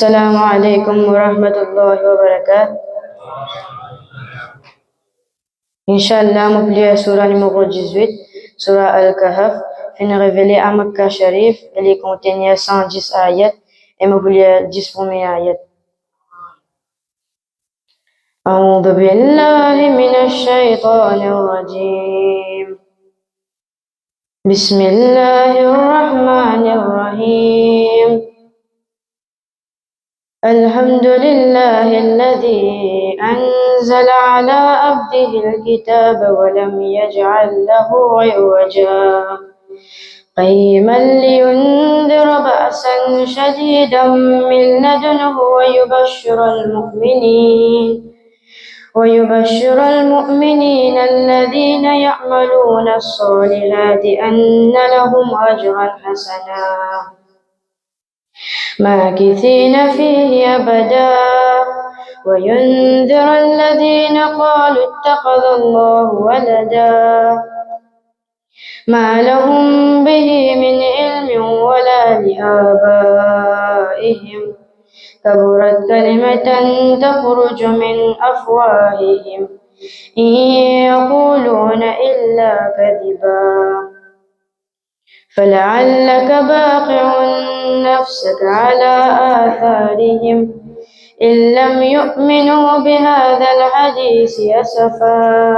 Assalamu alaikum wa rahmatullahi wa barakatuh. Inch'Allah, m'oublier la surah numéro 18, surah Al-Kahf, fin révélée à Makkah Sharif, elle est contenue 110 ayats, et m'oublier 10 premiers ayats. أعوذ بالله من الشيطان الرجيم بسم الله الرحمن الرحيم الحمد لله الذي أنزل على عبده الكتاب ولم يجعل له عوجا قيما لينذر بأسا شديدا من لدنه ويبشر المؤمنين الذين يعملون الصالحات أن لهم أجرا حسنا ماكثين فيه أبدا وينذر الذين قالوا اتخذ الله ولدا ما لهم به من علم ولا لآبائهم كبرت كلمة تخرج من أفواههم إن يقولون إلا كذبا فلعلك باقع نفسك على آثارهم إن لم يؤمنوا بهذا الحديث أسفا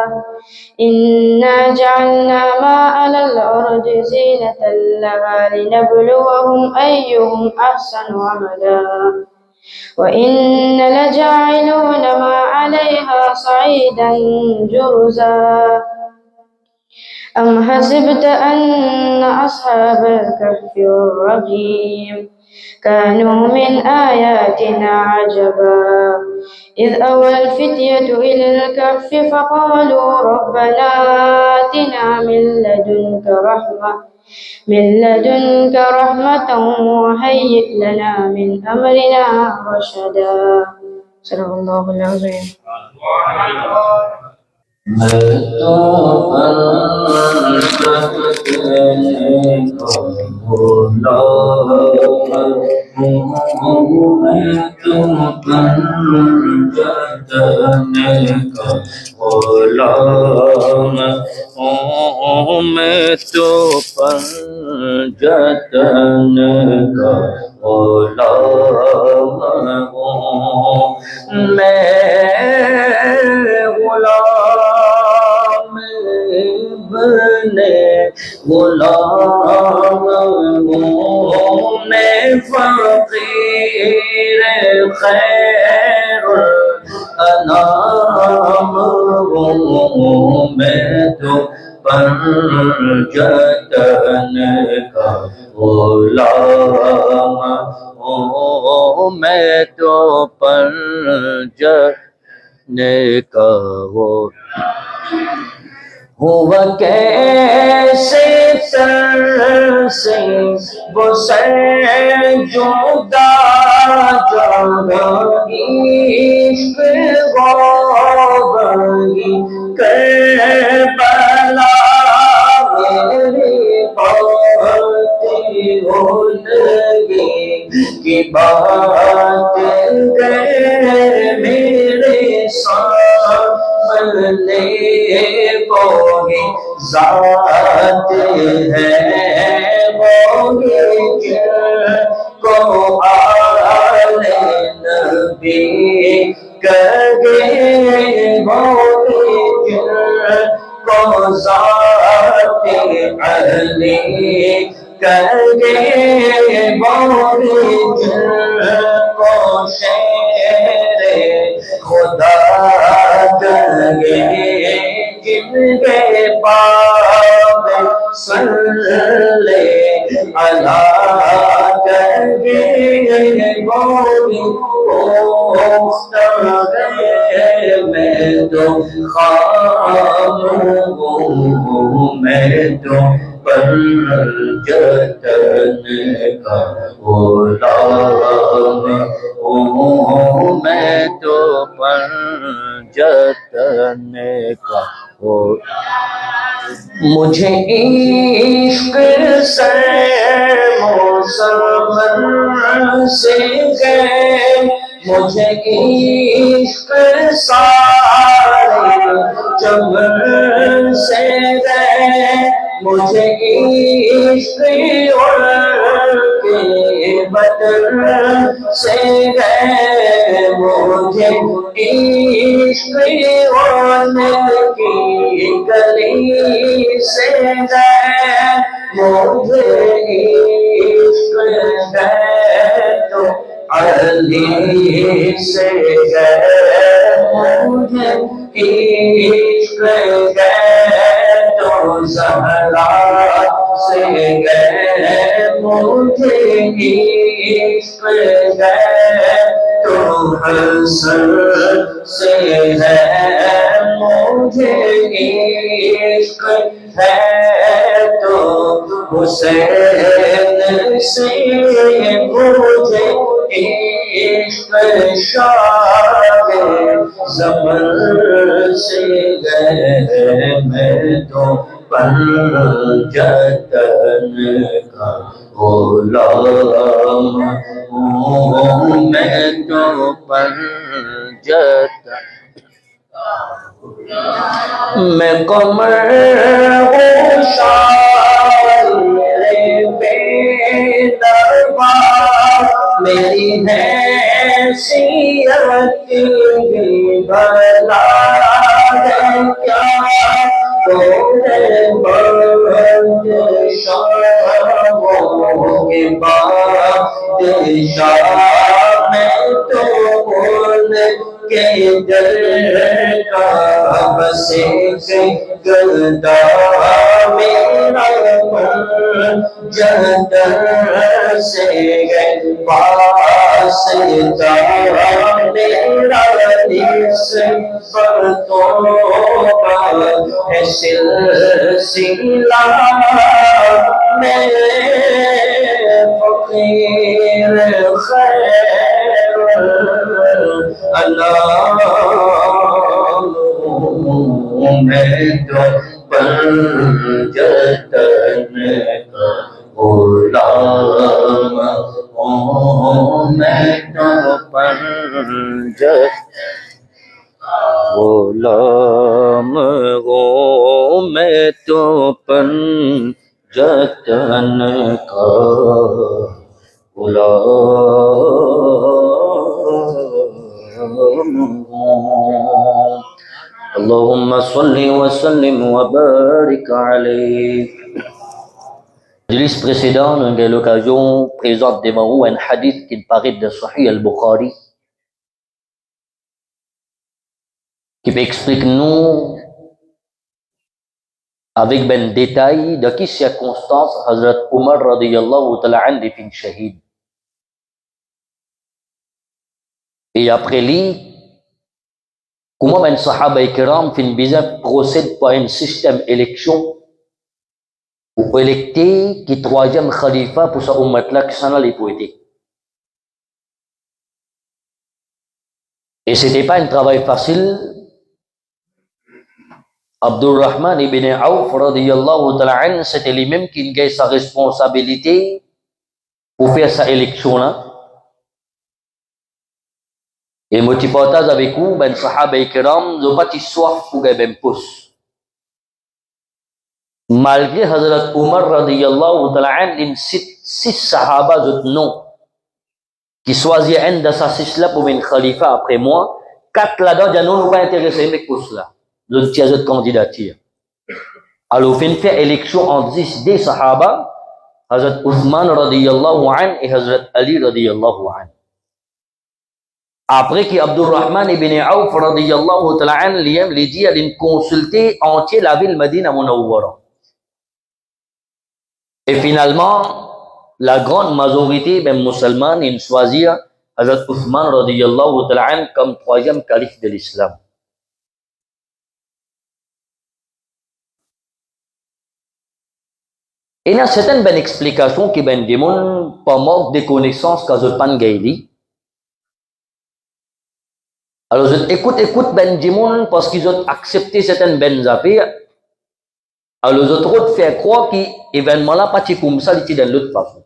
إنا جعلنا ما على الأرض زينة لها لنبلوهم أيهم أحسن عملا وإن لجاعلون ما عليها صعيدا جرزا أم حسبت أن أصحاب الكهف والرقيم كانوا من آياتنا عجبا إذ أوى الفتية إلى الكهف فقالوا ربنا آتنا من لدنك رحمة وهيئ لنا من أمرنا رشدا صدق الله العظيم. غلام ہوں میں فقیر خیر انام ہوں میں تو پنجتن کا غلام ہوں میں تو پنجتن کا ہوا کیسے سر سے وہ سر جدا جاگی عشق غوبی کربلا میری باتیں ہو لگی کی بات گر میرے سامنے وہی ذات ہے وہی جن کو آل نبی کہے وہی جن کو ذات علی کہے وہی جن کو شیر خدا کہے جن کے پاپ صلی اللہ کہے موری پوستہ ہے میں تو خام ہوں میں تو پنجتن کا غلام ہوں میں تو پنجتن کا مجھے عشق سے موسم سے گئے مجھے عشق سارے چمن سے گئے مجھے عشق اڑ کے بدن سے گئے مجھے عشق اڑنے کی گلی سے گئے مجھے عشق گئے تو علی سے گئے مجھے عشق گئے تو زہرا سے گئے مجھے عشق گئے تو حسن سے ہے مجھے عشق ہے تو حسین سے مجھے عشق شاہ زمن سے گئے میں تو پنجتن کا غلام ہوں میں تو پنجتن میں قمر ہوں شاہ میرے بے دربار میری حیثیت بھی بھلا ہے کیا تمہیں بادشاہوں کے بادشاہ میں تو ان کے در کا بسے گلدہ میرا جہدر سے گئے پاس جا میرا نسبتوں کا ہے سلسلہ میں فقیر خیر انام میں تو پنجتن کا غلام ہوں میں تو پنجتن غلام ہوں میں تو پنجتن کا غلام ہوں اللهم صل وسلم وبارك عليه. Majlis précédent, nous avons eu l'occasion présente devant vous un hadith qui paraît de Sahih al-Bukhari qui explique nous avec ben détail de quelles circonstances Hazrat Umar radiyallahu ta'ala an devint shahid. Et après lui, comment ben sahaba ikram fin bizarre procède par un système élection pour électer qui troisième khalifa pour sa ummat là qui s'en allait pour aider. Et c'était pas un travail facile. Abdurrahman ibn Auf radiyallahu ta'ala an, c'était lui-même qui a sa responsabilité pour faire sa élection là. Et motivatas avec vous, ben sahaba ikram, n'ont pas eu soif pour gagner ben pouce. Malgré Hazrat Umar radiyallahu ta'ala an, in six sahaba zut non, qui choisit un de ces six là pour une khalifa après moi, quatre là-dedans, ils n'ont pas intéressé avec pouce là. Zut tiens zut candidature. Alors, fin fait élection entre 10 des sahaba, Hazrat Uthman radiyallahu an et Hazrat Ali radiyallahu an. Après que Abdurrahman ibn Auf radiyallahu ta'ala an les dit à consulter entier la ville Medina Munawwara. Et finalement, la grande majorité des musulmans ils choisirent Hazrat Uthman radiyallahu ta'ala an comme troisième calife de l'islam. Il y a certaines bonnes explications qui ben démontrent par manque de connaissances que je pan gaili. Alors, écoute ben Jimoun parce qu'ils ont accepté certaines bennes affaires. Alors, les autres faire croire que l'événement là, pas comme ça, il est de l'autre façon.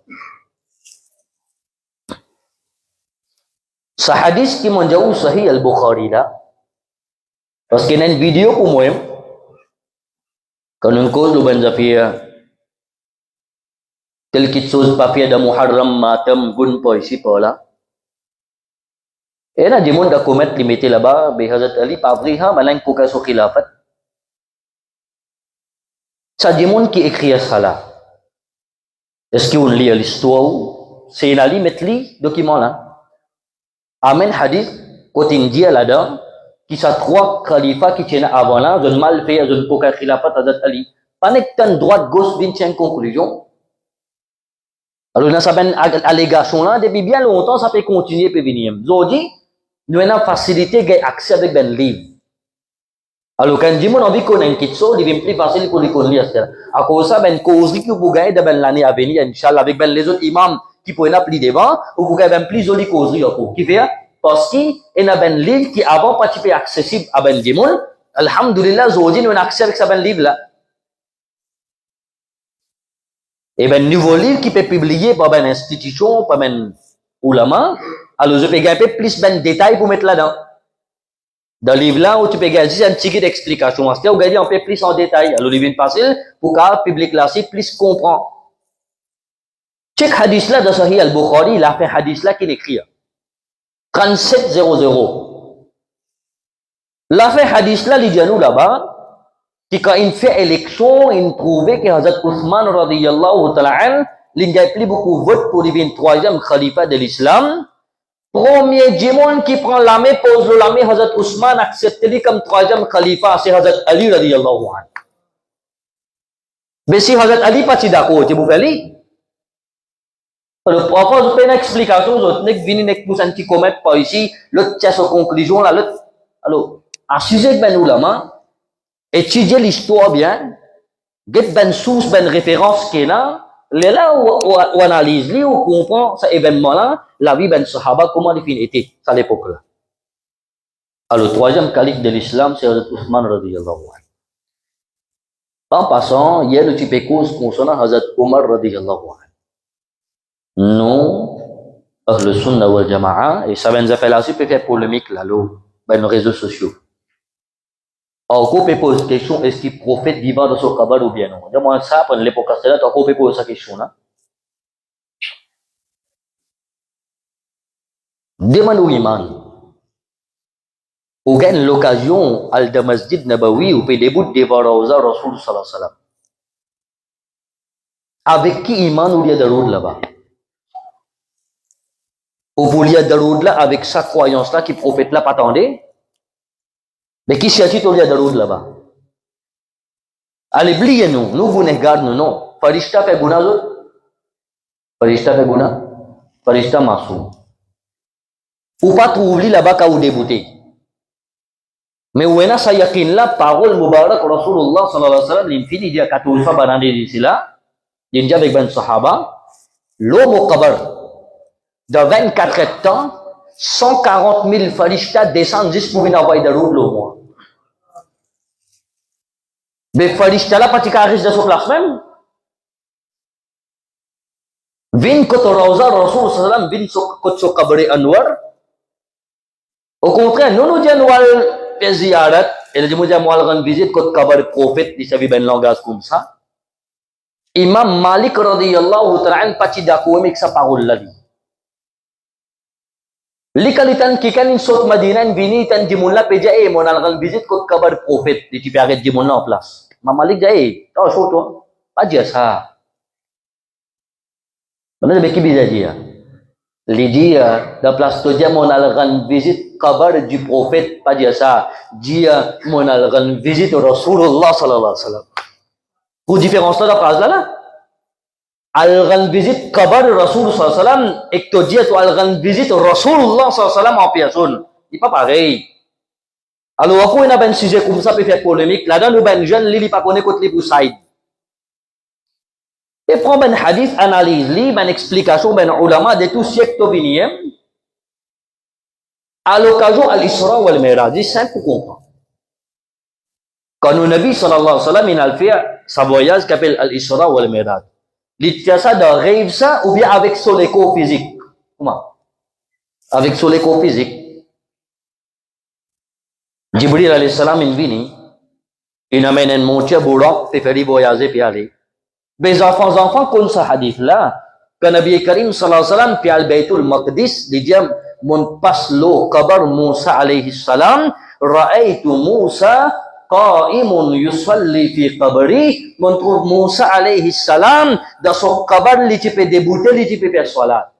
Sa hadis qui m'ont jauh sahih al-Bukhari là. Parce qu'il y a une vidéo pour moi. Quand on cause le ben zafia. Tel qu'il chose papier de Muharram matam gun po ici po là. Et là, du monde a commettre limité là-bas, mais Hazrat Ali pas vrai, hein, malin pour qu'à son khilafat. Ça, du monde qui écrit ça là. Est-ce qu'on lit l'histoire? C'est une ali mettre li document là. Amen hadith, côté India là-dedans, qui sa trois khalifas qui tiennent avant là, je mal fait, je pour qu'à khilafat Hazrat Ali. Pas n'étant droite, gauche, vient tiens conclusion. Alors, dans cette allégation là, depuis bien longtemps, ça peut continuer puis venir. Aujourd'hui, nous avons facilité d'avoir accès avec ben livre. Alors, quand je envie qu'on ait un kit so, il est plus facile pour les connaître. À cause de ça, ben causerie que vous gagnez dans l'année à venir, Inch'Allah, avec ben les autres imams qui pourraient n'appeler devant, ou vous gagnez ben plus jolie causerie encore. Qui fait? Parce qu'il y a ben livre qui avant pas accessible à ben Jimoun. Alhamdulillah, aujourd'hui, nous avons accès avec ça ben livre là. Et ben nouveau livre qui peut publier par ben institution, par ben ulama. Alors, je peux gagner un peu plus de détails pour mettre là-dedans. Dans le livre là, où tu peux gagner juste un petit d'explication. C'est-à-dire, vous gagnez un peu plus en détail. Alors, le livre est facile pour que le public là, c'est plus comprend. Check hadith là, dans Sahih al-Bukhari, il a fait hadith là qu'il écrit. 3700. Il a fait hadith là, il dit à nous là-bas, qui quand il fait élection, il trouvait que Hazrat Othman radiyallahu ta'ala, il gagne plus beaucoup de votes pour le 23e khalifa de l'islam. Premier Jimon qui prend la main, pose la main, Hazrat Ousmane accepte-le comme troisième khalifa, c'est Hazrat Ali radiyallahu anhu. Mais si Hazrat Ali pas d'accord, tu vous faites alors, pourquoi je fais une explication, je ne viens pas vous anti commettre par ici, l'autre tient sa conclusion là, l'autre. Alors, à sujet ben ulama, étudier l'histoire bien, get ben source, ben référence qui est là, là où analyse, où comprend cet événement-là, la vie ben sahaba, comment il était à l'époque là. Alors, le troisième calife de l'islam, c'est Hazrat Ousmane radiyallahu anhu. En passant, il y a le type de cause concernant Hazrat Omar radiyallahu anhu. Nous, le Sunnah wal Jama'a, et ça va nous faire là, peut faire polémique là, ben nos réseaux sociaux. Encore peut poser la question, est-ce qu'il prophète vivant dans son kabar ou bien non? Moi, ça, pendant l'époque là, encore peut poser cette question là. Demande au iman. Ou gagne l'occasion, al de Masjid Nabawi, ou peut début de Rawza Rasul sallallahu alayhi wa sallam. Avec qui iman ou il y a de route là-bas? Ou vous liez de route là, avec sa croyance là, qui prophète là, pas attendez? Mais qui s'agit au lieu de route là-bas? Allez, oubliez nous vous ne gardons non. Farishta fait guna zot? Farishta fait guna? Farishta masoum. Ou pas trouver là-bas quand vous débutez. Mais où est-ce que yakin là, parole Mubarak Rasulullah sallallahu alayhi wa sallam, l'infini dia 14 fois banane d'ici là, il dit avec ben sahaba, l'homme au kabar, de 24 temps, 140 000 farishtas descendent juste pour venir envoyer de route le mois. Mais farishtas là, pas de risque de sa place même. Vin koto Rawza Rasul sallam, vin koto kabari Anwar. Au contraire, nous disons wal ziyarat, et nous disons wal rendre visite koto kabari prophète, il s'agit d'un langage comme ça. Imam Malik radiyallahu ta'ala pas d'accord avec sa parole là. Likalitan kikan in sot Madinah vini tan jimunla peja mo nalgal visit kot kabar prophet di tipiaget jimunla en place. Mamalik jae, oh soto, pas dire ça. Mana beki bisa dia. Lidia da place to dia mo nalgal visit kabar du prophète, pas dire ça. Dia mo nalgal visit Rasulullah sallallahu alaihi wasallam. Pour différence là la phrase là. Al-Ghan visit kabar Rasul sallallahu alaihi wasallam, et to dia to Al-Ghan visit Rasulullah sallallahu alaihi wasallam en personne. C'est pas pareil. Alors, après, on a un sujet comme ça, peut faire polémique. Là-dedans, nous, ben jeune, li pas connaît côté pour side. Et prend ben hadith, analyse, li, ben explication, ben ulama, de tout siècle to venir. À l'occasion, al-Isra wal Miraj, c'est simple pour comprendre. Quand le Nabi sallallahu alayhi wa sallam, il a fait sa voyage qui s'appelle al-Isra wal Miraj. Il tient ça de rêve ça, ou bien avec son écho physique. Comment? avec sur l'éco physique. Jibril alayhi salam in vini, il amène un montier bourron, puis faire voyager puis aller. Les enfants comme ce hadith là, que Nabi Karim sallallahu alayhi wa sallam puis al Baytul Maqdis, dit mon paslo kabar Musa alayhi salam, ra'aytu Musa qa'imun yusalli fi qabri, mon trouve Musa alayhi salam dans son kabar li ci peut débouter, li ci peut faire salat.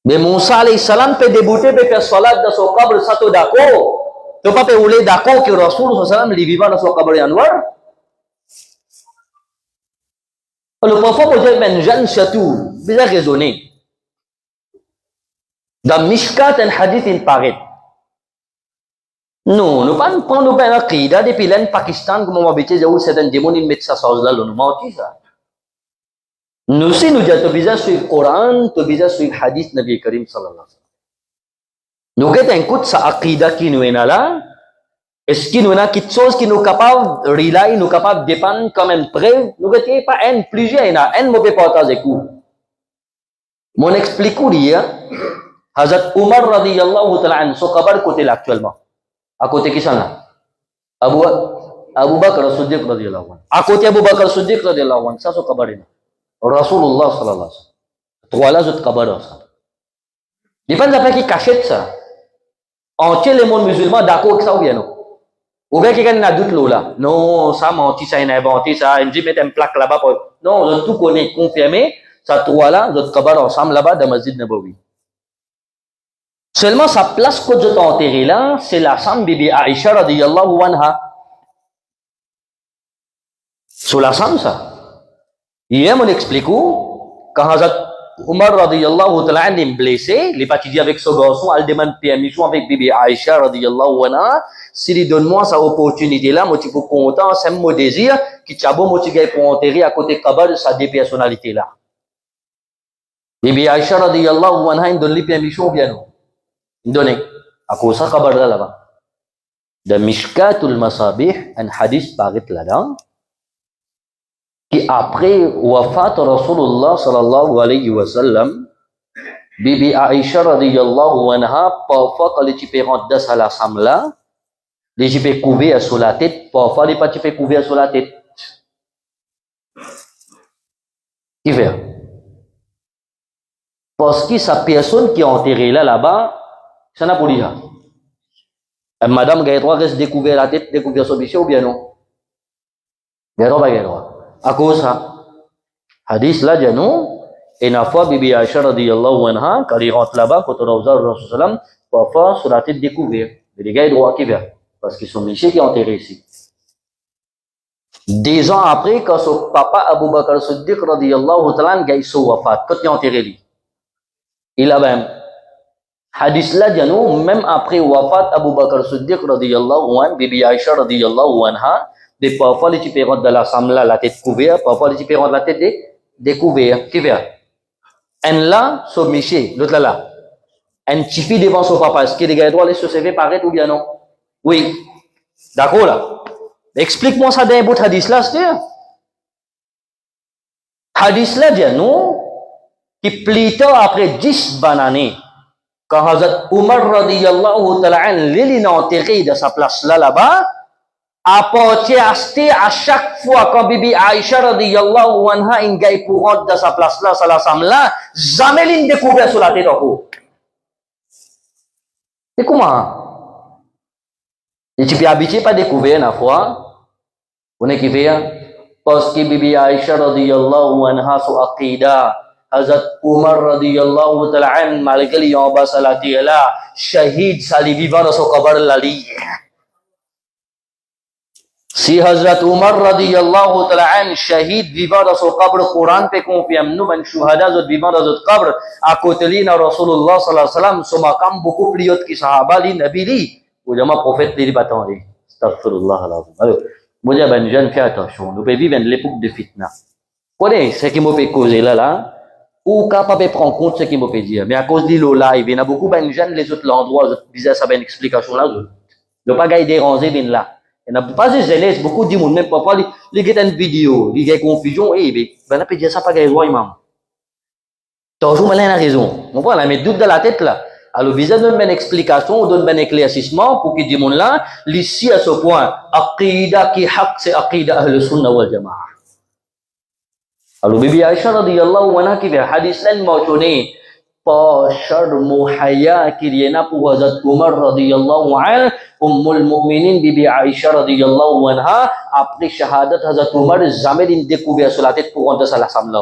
Mais Musa alayhi salam peut débouter, peut faire salat dans son kabar, ça tout d'accord. Tu pas peut rouler d'accord que Rasul sallallahu alayhi wa sallam li vivant dans son kabar anwar. Alors parfois, vous avez un jeune surtout, bien raisonné. Dans Mishkat, un hadith, il paraît. Non, nous ne prenons pas un qida depuis l'Inde, Pakistan, comme on va dire, c'est un démon, il met sa sauce là, nous mentit ça. Nous aussi, nous disons, tu as suivre le Coran, tu as suivre le hadith Nabi Karim sallallahu alayhi wa sallam. Nous avons un coup de sa aqida qui nous est là. Est-ce qu'il nous a quelque chose qui nous capable de rely, nous capable de dépendre comme une preuve? Nous ne pas un, plusieurs, un mauvais partage avec vous. Mon explique dire, Hazrat Umar radiyallahu ta'ala an, son kabar côté là actuellement. À côté qui sont là? Abu Bakr Siddiq radiyallahu an. À côté Abu Bakr Siddiq radiyallahu an, ça son kabar là. Rasulullah sallallahu alayhi wa sallam. Trois là, c'est kabar ça. Il n'y a pas qui cachette ça. Entier les mondes musulmans d'accord avec ça ou bien non? Ou bien quelqu'un n'a doute là. Non, ça menti, ça a inventé, ça, il me dit mettre une plaque là-bas. Non, je tout connais, confirmé, ça trois là, je travaille ensemble là-bas dans Masjid Nabawi. Seulement sa place que je t'ai enterré là, c'est la femme Bibi Aïcha radiyallahu anha. Sur la femme ça. Hier, on explique où, quand Hazrat Umar radiyallahu ta'ala anhu est blessé, il est parti dire avec ce garçon, il demande permission avec Bibi Aïcha radiyallahu anha. S'il donne-moi cette opportunité-là, moi, je suis content, c'est mon désir, qui t'a bon, moi, je pour enterrer à côté de Kabar, sa deux personnalités-là. Bibi Aïcha radiyallahu anha, il donne les permissions, bien non. Il donne. À cause de Kabar là-bas. De Mishkatul Masabih, un hadith paraît là-dedans, qui après wafat Rasulullah sallallahu alayhi wa sallam, Bibi Aïcha radiyallahu anha, parfois, quand les types rentrent dans la samla, les jipes couverts sur la tête, parfois les pas jipes couverts sur la tête. Qui fait? Parce que sa personne qui est enterrée là-bas, ça n'a pas dire. Madame Gaïdroit reste découvert la tête, découvert son bichon ou bien non? Gaïdroit, pas Gaïdroit. À cause de ça, hadith là, dit non, et une fois, Bibi Aïcha radiyallahu anha, quand il rentre là-bas, quand on a osé le Rasul, parfois sur la tête découvert. Et les Gaïdroits qui viennent. Parce qu'ils sont méchants qui sont enterrés ici. 10 ans après, quand son papa Abu Bakr Siddiq radiyallahu ta'ala a eu son wafat, quand il est enterré lui. Il a même, hadith là, dit nous, même après wafat Abu Bakr Siddiq radiyallahu anha, Bibi Aïcha radiyallahu anha, des parfois les types rentrent dans la samla, la tête couverte, parfois les types rentrent la tête découverte. Qui vient? Un là, son méchant, l'autre là. Un petit fille devant son papa, est-ce que les gars doivent les se servir paraître ou bien non? Oui. D'accord là? Explique-moi ça d'un bout de hadith là, c'est-à-dire. Hadith là, dit nous, qui plus tard après 10 années, quand Hazrat Umar radiyallahu ta'ala an, l'île enterré de sa place là-bas, apporté à chaque fois quand Bibi Aïcha radiyallahu anha ingay pour rentrer de sa place là, ça la semble là, jamais l'île découvert sur la tête en haut. Et comment? Et tu peux habiter pas découvert la fois. On est qui fait? Parce que Bibi Aïcha radiyallahu anha su aqida. Hazrat Umar radiyallahu ta'ala an malgré les en bas salati là, shahid sali vivant dans son kabar lali. Si Hazrat Umar radiyallahu ta'ala an shahid vivant dans son kabar, Quran pe confirme nous man shuhada zot vivant dans notre kabar à côté de Rasulullah sallallahu alayhi wa sallam, son maqam beaucoup plus haut que sahaba li nabi li. Ou jamais prophète les battant les. Astaghfirullah alazim. Alors, moi j'ai ben jeune fais attention. Nous pouvons vivre dans l'époque de fitna. Connais ce qui m'a fait causer là, ou capable de prendre compte ce qui m'a fait dire. Mais à cause de l'eau live, il y a beaucoup ben jeunes les autres endroits, je disais ça ben explication là, je pas gagner déranger ben là. Il y a pas de jeunesse, beaucoup de monde même parfois les get une vidéo, les gars confusion, ben on peut dire ça pas gagner roi imam. Toujours malin a raison. On voit là, mais doute dans la tête là. Alors, visa donne une explication, donne un éclaircissement pour qu'il dise là, ici à ce point, aqida qui haq, c'est aqida ahl sunnah wal jamaah. Alors, Bibi Aisha radiyallahu anha qui fait hadith là, mentionné, pas charme haya qui riena pour Hazrat Umar radiyallahu anhu, Ummul Mu'minin Bibi Aisha radiyallahu anha, après shahadat Hazrat Umar, jamais il découvert sur la tête pour rentrer à l'assemblée.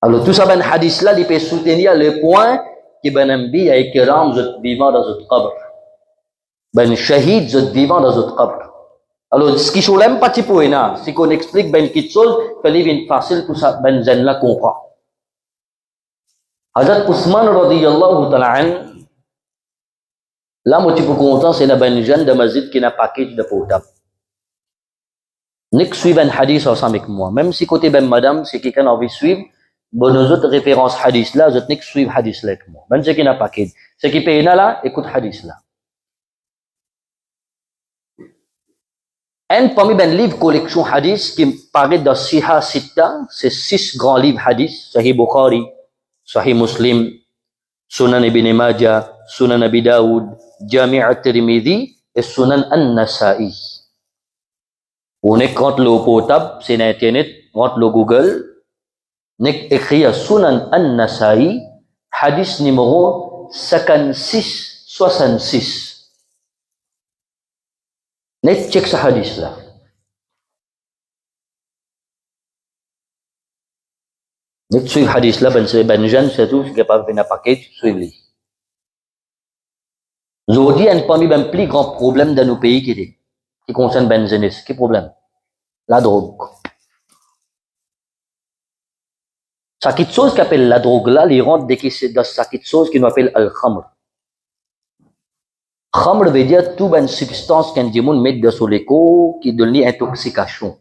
Alors, tout ça, ben hadith là, il peut soutenir le point que ben Nabi a ikram zot vivant dans zot qabr. Ben shahid zot vivant dans zot qabr. Alors, ce qui est même pas typo là, c'est qu'on explique ben quelque chose, fallait bien facile pour ça, ben zen là comprend. Hazrat Ousmane radiyallahu ta'ala an, là, moi, tu peux content, c'est la ben jeune de masjid qui n'a pas paquet de potable. Nek suivre un hadith ensemble avec moi. Même si côté ben madame, c'est quelqu'un a envie de suivre, bon, nos autres références hadith là, je n'ai que suivre hadith là avec moi. Même ce qui n'a pas qu'aide. Ce qui paye là, écoute hadith là. Un parmi ben livre collection hadith qui paraît dans Siha Sitta, c'est 6 grands livres hadith, Sahih Bukhari, Sahih Muslim, Sunan Ibn Majah, Sunan Abi Daoud, Jami' al-Tirmidhi et Sunan An-Nasa'i. On est quand le portable, c'est l'internet, quand le Google, nek écrit à Sunan An-Nasa'i, hadith numéro 56-66. Nek check ce hadith là. Nek suivre hadith là, ben jeune, c'est tout, qui est pas venu à paquet, suivre-les. Aujourd'hui, un parmi les plus grands problèmes dans nos pays qui concerne ben jeunesse. Quel problème? La drogue. Ça quelque chose qu'on appelle la drogue là, les rentre dans ça quelque chose qu'on appelle al-khamr. Khamr veut dire toute une substance qu'un démon met dans son écho qui donne l'intoxication.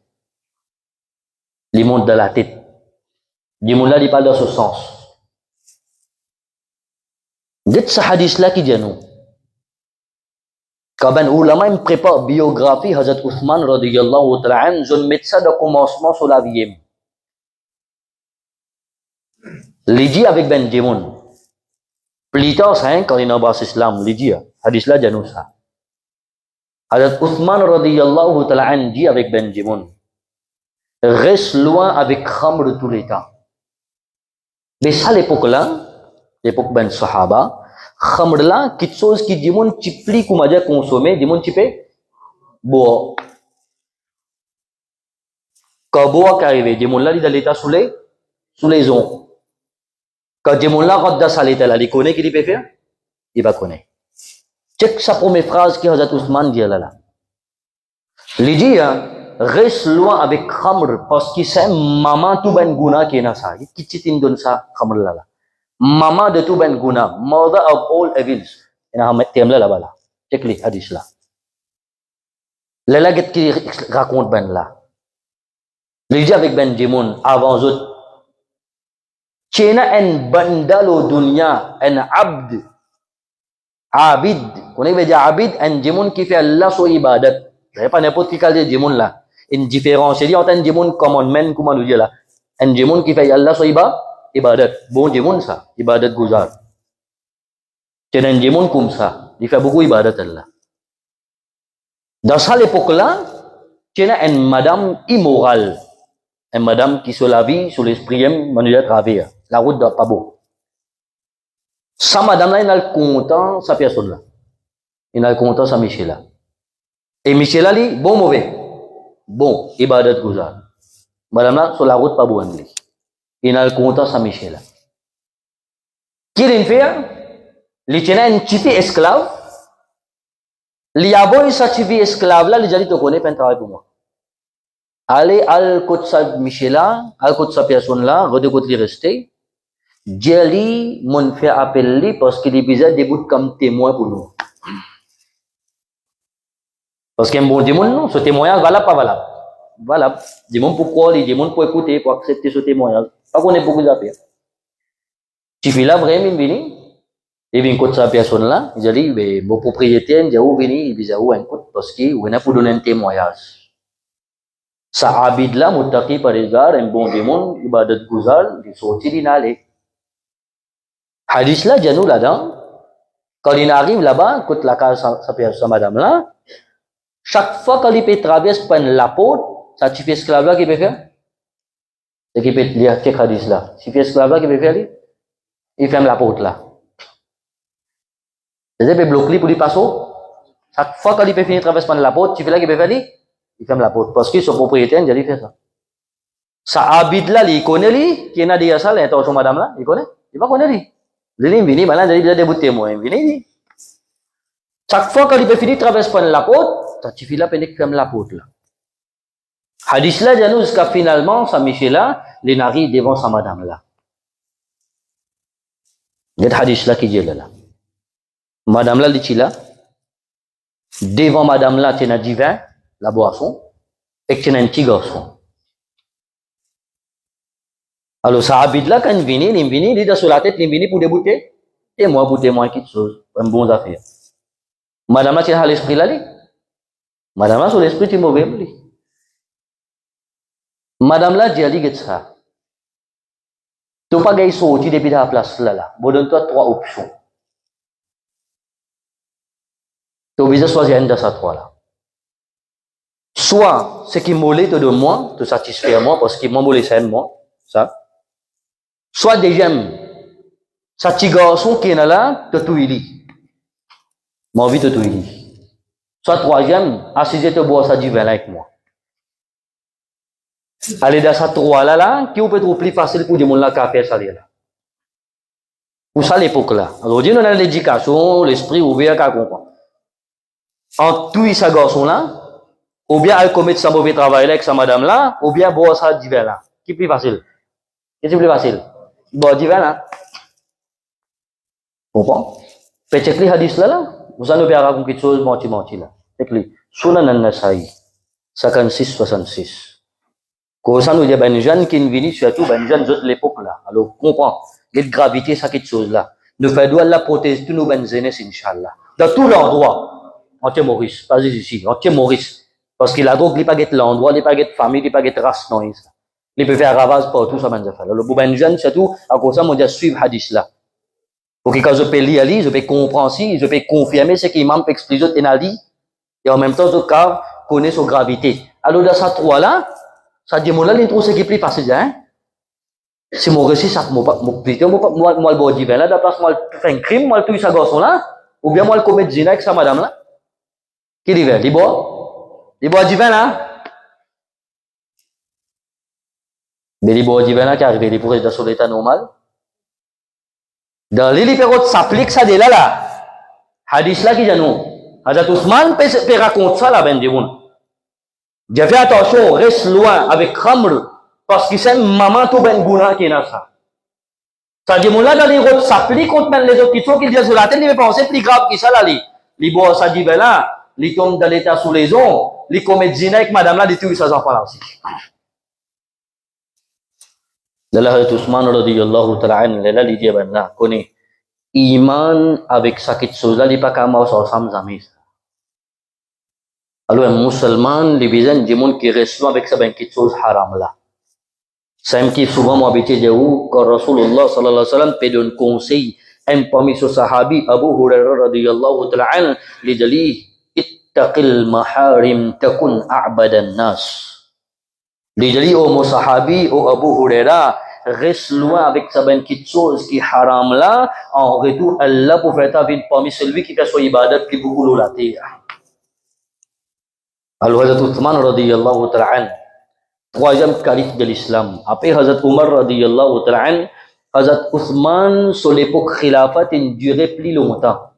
Les monte dans la tête. Le démon là, il parle dans ce sens. Dites ce hadith là qui dit nous. Quand ben ulama me prépare biographie Hazrat Ousmane radiyallahu ta'ala an, je mets ça de commencement sur la vie. L'idée avec ben démon. Plus tard, ça, quand il embrasse l'islam, l'idée, hadith là, dit nous ça. Hazrat Ousmane radiyallahu ta'ala an dit avec ben démon. Reste loin avec khamr tous les temps. Mais ça, l'époque là, l'époque ben sahaba, khamr là, quelque chose qui dit mon petit pli qu'on m'a déjà consommé, dit mon petit peu, bois. Quand bois qui arrive, dit mon là, il est dans l'état sous les ondes. Quand Dieu là rentre dans sa lettre, il connaît qu'il peut faire? Il va connaître. Check sa première phrase que Hazrat Ousmane dit là. Il dit, reste loin avec khamr parce que c'est maman tout ben guna qui est dans ça. Il quitte donne ça khamr là. Maman de tout ben guna, mother of all evils. Il a un thème là là. Check les hadith là. Là qu'est-ce qu'il raconte ben là. Il dit avec ben Jimoun avant autres. Chena en bandalo dunya en abd abid. Qu'on veut dire abid en Jimoun qui fait Allah son ibadat. C'est pas n'importe qui calme Jimoun là. Une différence. C'est-à-dire en Jimoun commandement comment nous dire là. En Jimoun qui fait Allah son ibadat. Bon Jimoun ça. Ibadat guzar. Chena en Jimoun comme ça. Il fait beaucoup ibadat Allah. Dans ça l'époque là, Chena en madame immorale. Un madame qui sur la vie, sur l'esprit, manuel travers. La route de pas beau. Sa madame là, il a le content, sa personne là. Il a le content, sa Michel là. Et Michel là, lui, bon, mauvais. Bon, ibadat guzar. Madame là, sur la route pas beau, il a le content, sa Michel là. Qui l'a fait? Il tient un petit esclave. Il a beau, sa petit esclave là, il a dit, tu connais pas un travail pour moi. Allez, al côté sa Michela, al côté sa personne là, de côté resté. Jelly, mon fait appeler parce qu'il est besoin de bouts comme témoin pour nous. Parce qu'un bon démon, non, ce témoignage valable, pas valable. Valable. Démon pourquoi, les démons pour écouter, pour accepter ce témoignage. Pas qu'on ait beaucoup d'affaires. Tu fais là vraiment, vini. Et bien, côté sa personne là, il dit, ben, mon propriétaire, il dit, où vini, il dit, où un côté, parce qu'il, on a pour donner un témoignage. Sa abid là, muttaqi parizgar, un bon démon, ibadat guzar, di sorti di nale. Hadis là, janou là-dedans. Quand il arrive là-bas, écoute la case sa madame là, chaque fois qu'il peut traverser par la porte, ça tu fais esclave là qui peut faire? C'est qui peut lire ce hadis là. Tu fais esclave là qui peut faire? Il ferme la porte là. Il peut bloquer pour lui passer. Chaque fois qu'il peut finir traverser par la porte, tu fais là qui peut faire? Il ferme la porte. Parce que son propriétaire, il fait ça. Sa abid là, il connaît lui, qui est dans des salles, l'intention madame là, il connaît? Il va connaître lui. Il vient, maintenant, il a débuté moi, il vient. Chaque fois qu'il peut finir traverser par la porte, ça suffit là, il ferme la porte là. Hadis là, il jusqu'à finalement, sa Michel là, les nari devant sa madame là. Il y a hadis là qui dit là. Madame là, dit là, devant madame là, tu as du vin, la boisson, et tu as un petit garçon. Alors, ça habite là, quand il vient, il est sur la tête, il vient pour débuter. Et moi, pour témoigner quelque chose, une bonne affaire. Madame là, tu as l'esprit là, madame là, sur l'esprit, tu es mauvais. Madame là, dit, elle dit ça. Tu n'as pas gagné sorti depuis la place là. Bon, donne-toi 3 options. Tu es obligé de choisir une de ces 3 là. Soit, ce qui m'olé de moi, te satisfaire moi, parce qu'il m'a molé ça moi, ça. Soit deuxième, sa petit garçon qui est là, te tout il m'a envie de tout il. Soit troisième, assisez te boire ça du vin avec moi. Allez dans ça 3 là, qui peut être plus facile pour des gens là qui a fait ça là. Pour ça l'époque là. Alors, on a l'éducation, l'esprit ouvert qu'à comprendre. En tout sa garçon là, ou bien elle commet sa mauvais travail là avec sa madame là, ou bien boire ça du vin là. Qui est plus facile? Qui est plus facile? Boire du vin là. Comprends? Peut-être les hadis là, vous allez faire raconter quelque chose, menti là. C'est-à-dire, Sunan al-Nasai, 56-66. Quand ça nous dit, ben, jeune qui est venu, surtout, ben, jeune de l'époque là. Alors, comprends, la gravité, ça quelque chose là. Nous faisons la protéger tous nos ben jeunesse, Inch'Allah. Dans tout l'endroit, en Maurice, pas ici, en Maurice. Parce que la drogue, il n'est pas l'endroit, il n'est pas de famille, il n'est pas de race, non, ça. Il peut faire ravage partout, ça, ben, ça fait. Alors, le ben jeune, surtout, à cause de ça, on dit, suivre hadis là. Pour que quand je peux lire, je peux comprendre, je peux confirmer ce qu'il m'a expliqué, et en même temps, je peux connaître sa gravité. Alors, dans ces 3 là, ça dit, moi, là, l'intro, c'est qui est plus facile, hein? Si mon récit, ça, moi, le bon divin, là, d'après moi, je fais un crime, moi, tout ça, garçon, là, ou bien, moi, le commet zina avec sa madame, là. Qui dit, il boit divin, là. Mais il boit divin, là, qui arrive, il pourrait être dans l'état normal. Dans l'Ilipérot s'applique ça de là. Hadis là qui dit non. Hazrat Ousmane peut raconter ça là, ben, des gens. J'ai fait attention, reste loin avec Khamr, parce que c'est maman tout ben gouna qui est dans ça. Ça dit, mon là, dans les routes s'applique contre les autres qui sont qui disent sur la tête, ils pensent plus grave que ça là, les bois, ça dit, ben là, ils tombent dans l'état sous les ondes, ils commettent zina avec madame là, ils tuent ses enfants là aussi. Hazrat Ousmane radiyallahu ta'ala anhu, là, il dit, ben là, connaît, iman avec ça quelque chose là, il n'est pas qu'à moi, ça ressemble à mes. Alors, un musulman, les visants, des gens qui restent avec ça, ben, quelque chose haram là. C'est qui souvent m'habitué de où, quand Rasulullah sallallahu alayhi wa sallam peut donner conseil, un parmi ce sahabi, Abu Hurairah radiyallahu ta'ala anhu, il dit, ittaqil maharim takun a'badan nas. Il dit, oh mon sahabi, oh Abu Hurairah, reste loin avec sa ben quelque chose qui est haram là, en retour, Allah pour faire ta vie parmi celui qui fait son ibadat qui beaucoup la terre. Alors, Hazrat Uthman radiyallahu ta'ala anhu, 3e calife de l'islam. Après Hazrat Umar radiyallahu ta'ala anhu, Hazrat Uthman, sur l'époque khilafat, il durait plus longtemps.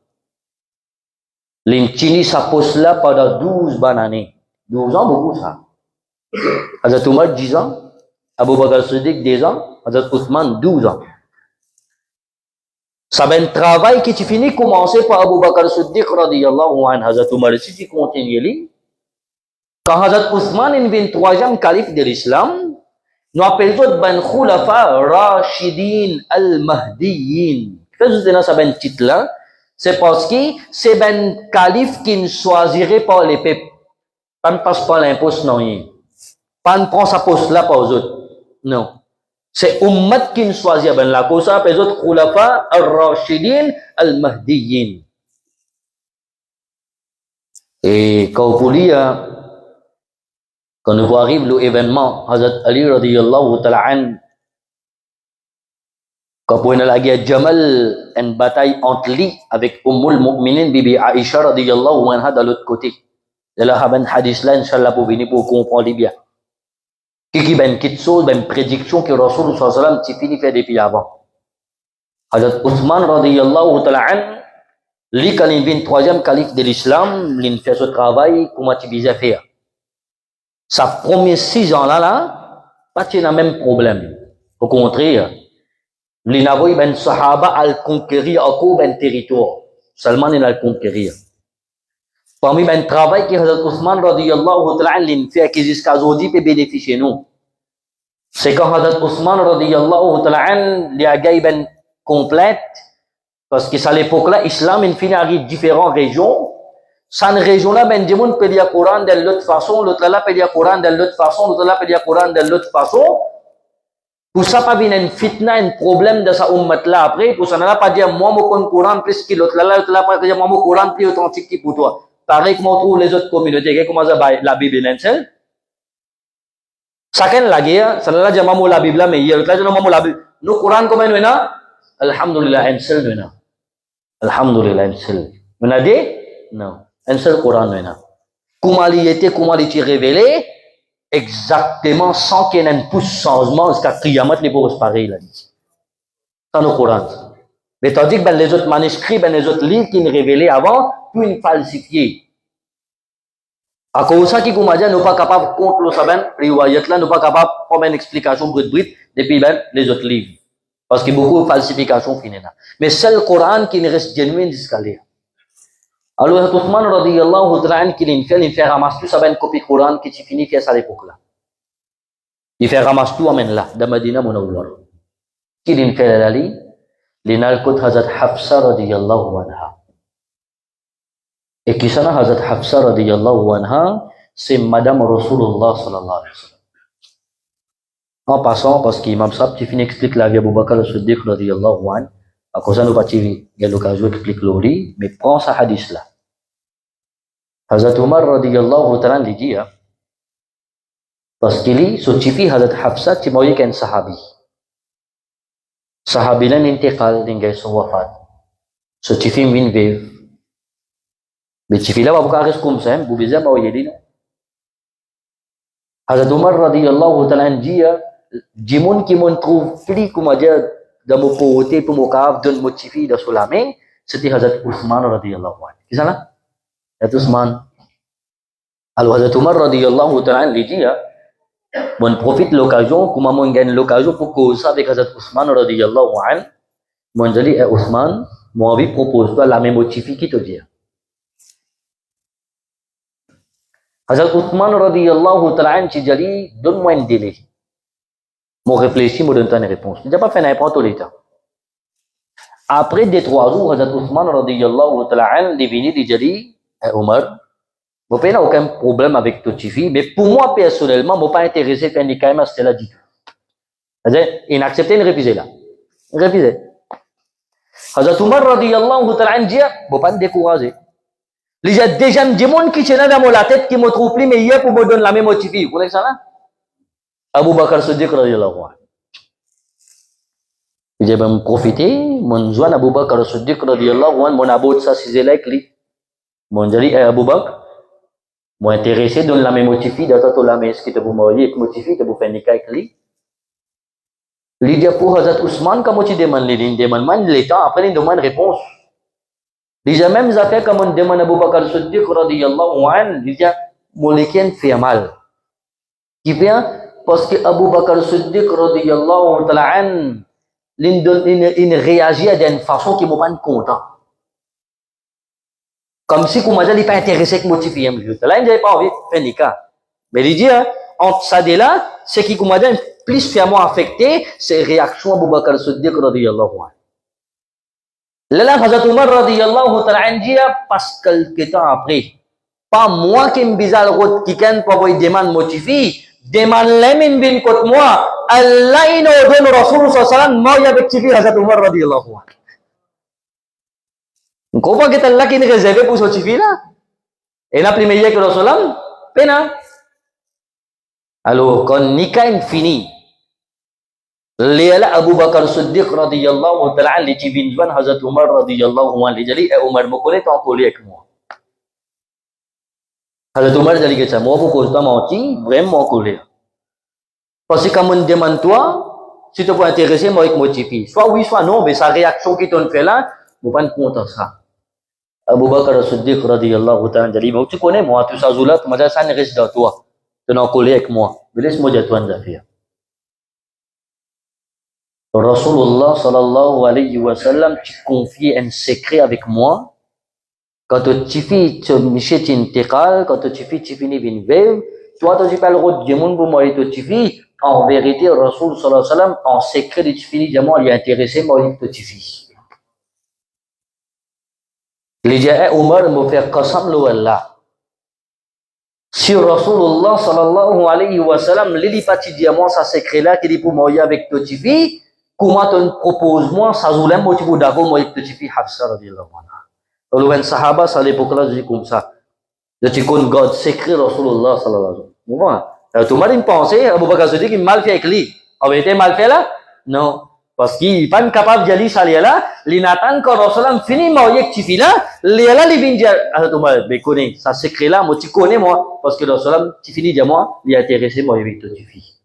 L'intini sa poste là pendant 12 bonnes années. 12 ans, beaucoup ça. Hazrat Umar, 10 ans. Abu Bakr Siddiq, 10 ans. Hazrat Uthman, 12 ans. Ça va un travail qui finit commencer par Abu Bakr Siddiq radiyallahu anhu. Hazrat Umar, si tu continues, quand Hazrat Uthman est le 3e calife de l'islam, nous appelons ben khulafa rashidin al-mahdiyin. Qu'est-ce que c'est ben titre là? C'est parce que c'est ben calife qui ne choisirait pas les peuples. Pas ne passe pas l'impôt non. Pas ne prend sa poste là, pas aux autres. Non. C'est ummat qui choisit ben la cause ça, les autres khulafa ar-rashidin al-mahdiyyin. Et quand vous lisez, quand nous arrive l'événement, Hazrat Ali radiyallahu ta'ala an, quand on a la guerre Jamal, une bataille entre lui avec Ummul Mu'minin Bibi Aisha radiyallahu anha de l'autre côté. Et là, il y a un hadith là, Inch'Allah, pour venir pour comprendre bien. Qui ben kitso, ben prédiction que Rasul sallallahu alayhi wa sallam fini fait depuis avant. Hazrat Uthman radiyallahu ta'ala an, lui, quand il vient troisième calife de l'islam, il fait ce travail, comment tu disais faire. Sa première 6 ans là, pas de même problème. Au contraire, il a vu ben sahaba al conquérir encore ben territoire. Seulement il a le conquérir. Parmi ben travail que Hazrat Ousmane radiyallahu ta'ala anhu fait qui jusqu'à aujourd'hui peut bénéficier nous. C'est quand Hazrat Ousmane radiyallahu ta'ala anhu il a gagné ben complète parce que à l'époque là islam il finit arrive différentes régions. Cette région là ben des monde peut lire Coran de l'autre façon, l'autre là peut lire Coran de l'autre façon, l'autre là peut lire Coran de l'autre façon. Pour ça pas venir une fitna, un problème de sa ummat là après, pour ça n'a pas dire moi mon Coran plus que l'autre là pas dire moi mon Coran plus authentique que pour toi. Pareil que moi trouve les autres communautés qui commencent à la Bible l'enseigne. Chacun la guerre, ça là dire moi la Bible là mais l'autre là dire moi la Bible. Nous Coran comment nous na? Alhamdulillah un seul nous na. Alhamdulillah un seul. Nous a dit non, un seul Coran nous na. Comment il était révélé? Exactement sans qu'il y ait un pouce changement jusqu'à Qiyamah les pauvres pareil là dit. Dans le Coran. Mais tandis que ben, les autres manuscrits, ben, les autres livres qui nous révélaient avant, puis ils falsifiés. À cause de ça, qui nous dit, nous pas capables contre le saban, riwayat là, nous pas capables de prendre une explication brute depuis ben, les autres livres. Parce qu'il y a beaucoup de falsifications qui là. Mais c'est le Coran qui nous reste genuine jusqu'à là. Alors, Uthman radiyallahu ta'ala qu'il fait ramasser tout ça ben copie Coran qui finit fait à l'époque là. Il fait ramasser tout amène là, de Medina Munawwar. Qu'il fait là li, l'inal kot Hazrat Hafsa radiyallahu anha. Et qui ça Hazrat Hafsa radiyallahu anha, c'est Madame Rasulullah sallallahu alayhi wa sallam. En passant, parce qu'Imam Sab, tu finis explique la vie Abu Bakr al-Siddiq radiyallahu anhu, à cause de nous pas il y a l'occasion d'expliquer l'ori, mais prends ce hadith là. Hazrat Umar radiyallahu ta'ala lui dit, parce qu'il dit, ce tifi Hazrat Hafsa, tu m'as dit qu'un sahabi. Sahabi là n'intégrale d'ingay son wafat. Ce tifi m'in vive. Mais tifi là, va vous carrer comme ça, vous bizarre, bah, il dit, non. Hazrat Umar radiyallahu ta'ala dit, Jimon qui m'en trouve plus, comment dire, dans mon côté, pour mon cave, donne mon tifi de sous la main, c'était Hazrat Ousmane radiyallahu anhu. Qui ça là? Hazrat Ousmane. Alors Hazrat Umar radiyallahu ta'ala lui dit, on profite l'occasion, comment on gagne l'occasion pour causer avec Hazrat Ousmane radiyallahu anhu. Mon dit, Ousmane, mon envie propose toi la même motifi qui te dit. Hazrat Ousmane radiyallahu ta'ala anhu dit, donne-moi un délai. Mon réfléchis, me donne une réponse. Il n'a pas fait une réponse tout le temps. Après 2-3 jours, Hazrat Ousmane radiyallahu ta'ala anhu est venu et dit, Omar, vous n'avez aucun problème avec tout tifi, mais pour moi personnellement, je ne suis pas intéressé à faire une caïma, c'est là dit. C'est-à-dire, il a accepté de refuser là. Refuser. Hazrat Omar radiyallahu ta'ala anhu dit, je ne vais pas me décourager. Il y a déjà des gens qui sont dans la tête qui me trouvent plus, mais hier pour me donner la même tifi. Vous connaissez ça là? Abu Bakr Siddiq radiyallahu anhu. Il va me profiter, mon joint Abu Bakr Siddiq radiyallahu anhu, mon abot ça c'est là lui. Mon dit Abu Bakr, moi intéressé donne la même motifi, d'attendre la même ce qui te vous marier, motifi te vous faire nikah avec lui. Il dit pour Hazrat Ousmane comme tu demandes, il demande le temps après il demande réponse. Il dit même ça fait comme on demande Abu Bakr Siddiq radiyallahu anhu, il dit mon lequel fait mal. Qui vient parce que Abu Bakr Siddiq radiyallahu ta'ala anhu il réagit d'une façon qui me rend content. Comme si il n'est pas intéressé avec motif. Là, il n'avait pas envie de faire nikah. Mais il dit, entre ça et là, ce qui est plus fermement affecté, c'est la réaction Abu Bakr Siddiq radiyallahu anhu. Là, Hazrat Umar radiyallahu ta'ala anhu dit, parce que quelques temps après, pas moi qui me bizarre qui can pour vous demander motifi, Deman lemin bin kot mua. Allah ino don Rasul SAW mau ya bekcipi Hazrat Umar radhiyallahu anhu. Kau pa kita Allah kini rezeki puso cipi lah. Ena primeira que Rasulullah pena. Alors quand nikah fini. Liala Abu Bakar Siddiq radhiyallahu ta'ala li cibin juan Hazrat Umar radhiyallahu anhu. Jadi Umar mo kole to kole ek mo. Hazrat Umar jadi kata mo bu ko sta mo ci vraiment mo kole. Parce que comme demande toi, si tu peux intéresser moi avec mon tipi. Soit oui, soit non, mais sa réaction qui t'en fait là, vous pas compte ça. Abu Bakar Siddiq radhiyallahu ta'ala jadi moi tu connais moi tout ça zoulat, moi ça ne reste dans toi. Tu n'en collé avec moi. Mais laisse-moi dire toi d'affaire. Rasulullah sallallahu alayhi wa sallam tu confies un secret avec moi. Quand tu fais tu miché t'intégrales, quand tu fais tu finis bin veille, toi tu pas le route du monde pour moi et tu fais en vérité, Rasul sallallahu alayhi wa sallam, en secret de Tifini, diamant, il est intéressé, moi, il est Tifi. Les gens, Omar, me fait qasam lo Allah. Si Rasulullah sallallahu alayhi wa sallam, l'ili pati diamant, sa secret là, qui dit pour moi, avec Tifi, comment tu proposes moi, ça zoulem, moi, tu veux d'accord, moi, avec Tifi, Hafsa, radiyallahu anha. Alors, un sahaba, ça, à l'époque là, je dis comme ça. Je dis qu'on God, secret Rasulullah sallallahu alayhi wa sallam. Tout le monde pense, Abu Bakr Siddiq, il mal fait avec lui. En vérité, mal fait là? Non. Parce qu'il n'est pas capable d'y aller, ça là. Il n'attend que Rasulallah finit, moi, il y a là. Il là, il vient dire, ah, tu me connais, ça secret là, moi, tu connais, moi. Parce que Rasulallah, tu finis, dis moi, il est intéressé, moi, avec toi, tu finis.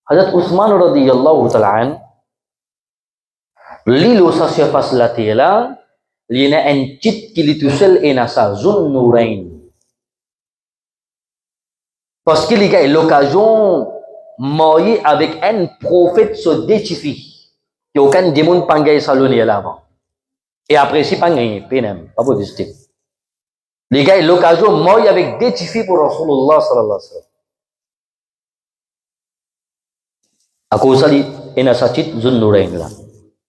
Hazrat Uthman radiyallahu ta'ala an, l'île sa surface là, il y a un titre qui est tout seul, et n'a sa zone nourain. Parce qu'il y a l'occasion marié avec un prophète se détifi. Il n'y a aucun démon pangay salonné là avant. Et après, si pangay, penem, pas pour dire. Les gars, l'occasion marié avec détifi pour Rasulullah sallallahu alayhi wa sallam. À cause de ça, il y a sa titre zone nourain là.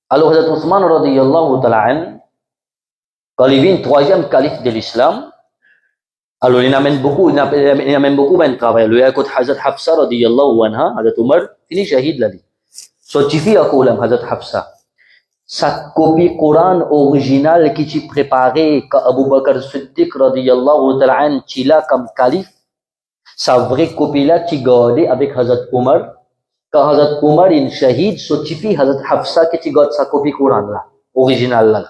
Alors, Hazrat Uthman radiyallahu ta'ala an, quand il vient troisième calife de l'islam, alors, il amène beaucoup de travail. Le yakut Hazrat Hafsa radiyallahu anha, Hazrat Umar, fini shahid là. So, tifi à Koulam, Hazrat Hafsa. Sa copie Coran originale qui t'y préparé, qu'Abu Bakr Siddiq radiyallahu ta'ala an, t'ila comme calife, sa vraie copie là, t'y gardé avec Hazrat Umar. Quand Hazrat Umar est shahid, so, tifi Hazrat Hafsa qui t'y garde sa copie Coran là, originale là.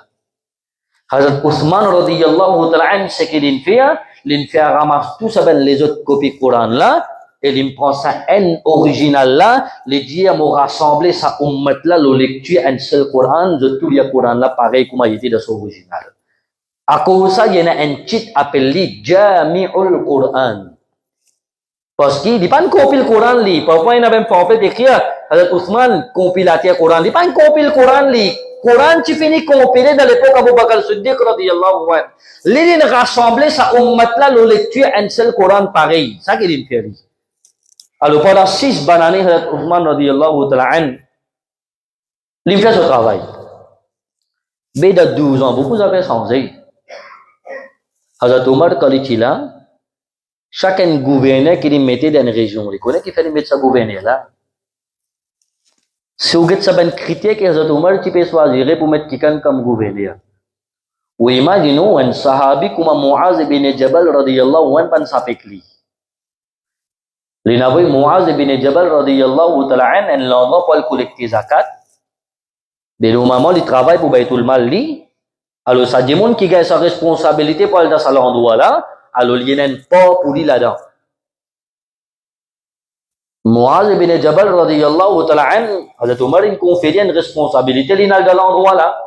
Hazrat Uthman radiyallahu ta'ala an, c'est qu'il fait, l'infia ramasse tout ça, les autres copies Coran là, et il prend ça un original là, les dire m'ont rassemblé sa ummat là, le lecture un seul Coran, de tout le Coran là, pareil comme il était dans son original. À cause de ça, il y en a un titre appelé Jami'ul Quran. Parce qu'il n'est pas une copie le Coran, parfois il y a même pas fait d'écrire, Hazrat Uthman compilateur Coran, il n'est pas une copie le Coran, Coran qui finit compilé dans l'époque Abu Bakr Siddiq radiyallahu anhu. L'idée rassembler sa ummat là, le lecture un seul Coran pareil. Ça qu'il est fait. Alors pendant 6 années, Hazrat Uthman radiyallahu ta'ala anhu, il fait ce travail. Mais de 12 ans, beaucoup avaient changé. Hazrat Umar quand il est là, chacun gouverneur qui mettait dans une région, il connaît qui fait mettre sa gouverneur là. Si vous avez un critère que Hazrat Umar tu peux choisir pour mettre quelqu'un comme gouverneur. Ou imaginons un sahabi comme Muaz ibn Jabal radiyallahu anhu pan sapekli. L'inavi Muaz ibn Jabal radiyallahu ta'ala anhu en l'endroit pour collecter zakat. Mais normalement il travaille pour Baitul Mal li. Alors ça dit monde qui a sa responsabilité pour aller dans cet endroit là. Alors il y a un pas pour lui là-dedans. Muaz ibn Jabal radiyallahu ta'ala anhu, Hazrat Umar il confie une responsabilité l'inal de l'endroit là.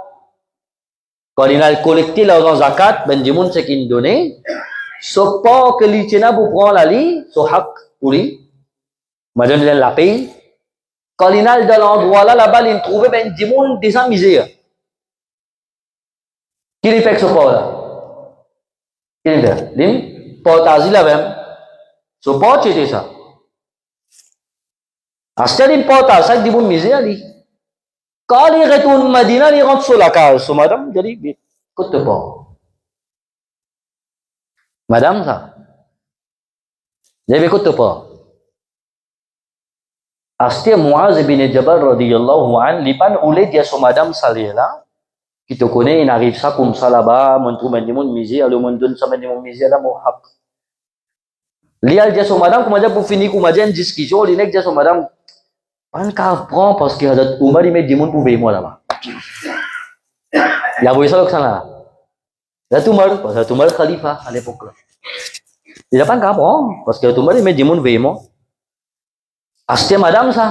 Quand il a collecté l'argent zakat, ben du monde c'est qu'il donne. So pas que l'itena pour prendre la li, so hak pour lui. Madame il la paye. Quand il a de l'endroit là, là-bas il trouve ben du monde déjà misère. Qui lui fait ce pas là? Qui lui fait? Lim portage là même. So pas c'était ça. Acheter une porte à ça, il dit bon misère, lui. Quand il retourne Madina, il rentre sur la case. So, madame, il dit, écoute pas. Madame, ça. Il dit, écoute pas. Astia Muaz bin Jabal radhiyallahu an lipan ule dia so madam salela kita kone inarif sa kum salaba mentu mendimun mizi alu mentun sa mendimun mizi ada mohak lial dia so madam kumaja pu fini kumaja jiski jo linek dia so madam pan ka prend parce que Hazrat Umar il met dimun pu ve mo là-bas ya vous ça sana Hazrat Umar khalifa à l'époque là il a pas ka prend parce que Hazrat Umar il met dimun ve mo Astia madame ça.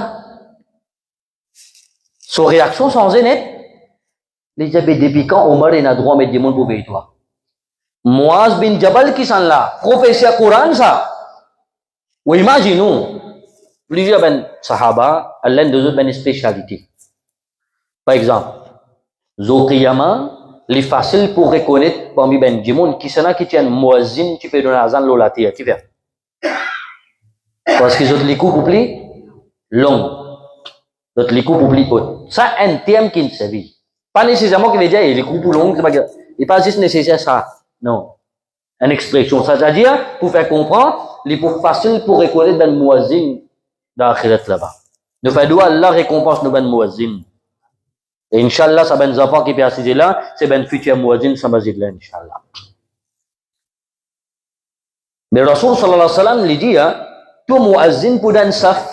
Son réaction sans net. Les Jabé depuis quand Omar n'a droit de mettre des mots pour payer toi. Muaz bin Jabal qui sont là. Professeur Coran ça. Ou imaginons. Plusieurs ben sahaba, l'un des autres ben spécialité. Par exemple, Zokiyama, les facile pour reconnaître parmi ben Jimoun qui sont là qui tiennent Muazin, tu peux donner azan l'olati, tu vois. Parce qu'ils ont les coups pour plus long. D'autres les coups pour plus haut. Ça, un terme qui ne servit. Pas nécessairement qu'il veut dire les coups pour long, il n'est pas juste nécessaire ça. Non. Une expression. Ça veut dire, pour faire comprendre, il est pour facile pour reconnaître ben muazzin dans l'akhirat là-bas. Nous faisons Allah récompense nous ben muazzin. Et Inch'Allah, ça ben enfants qui peut assister là, c'est ben futur muazzin, ça va dire là, Inch'Allah. Mais Rasul sallallahu alayhi wa sallam, il dit, tu muazzin pour dan saf.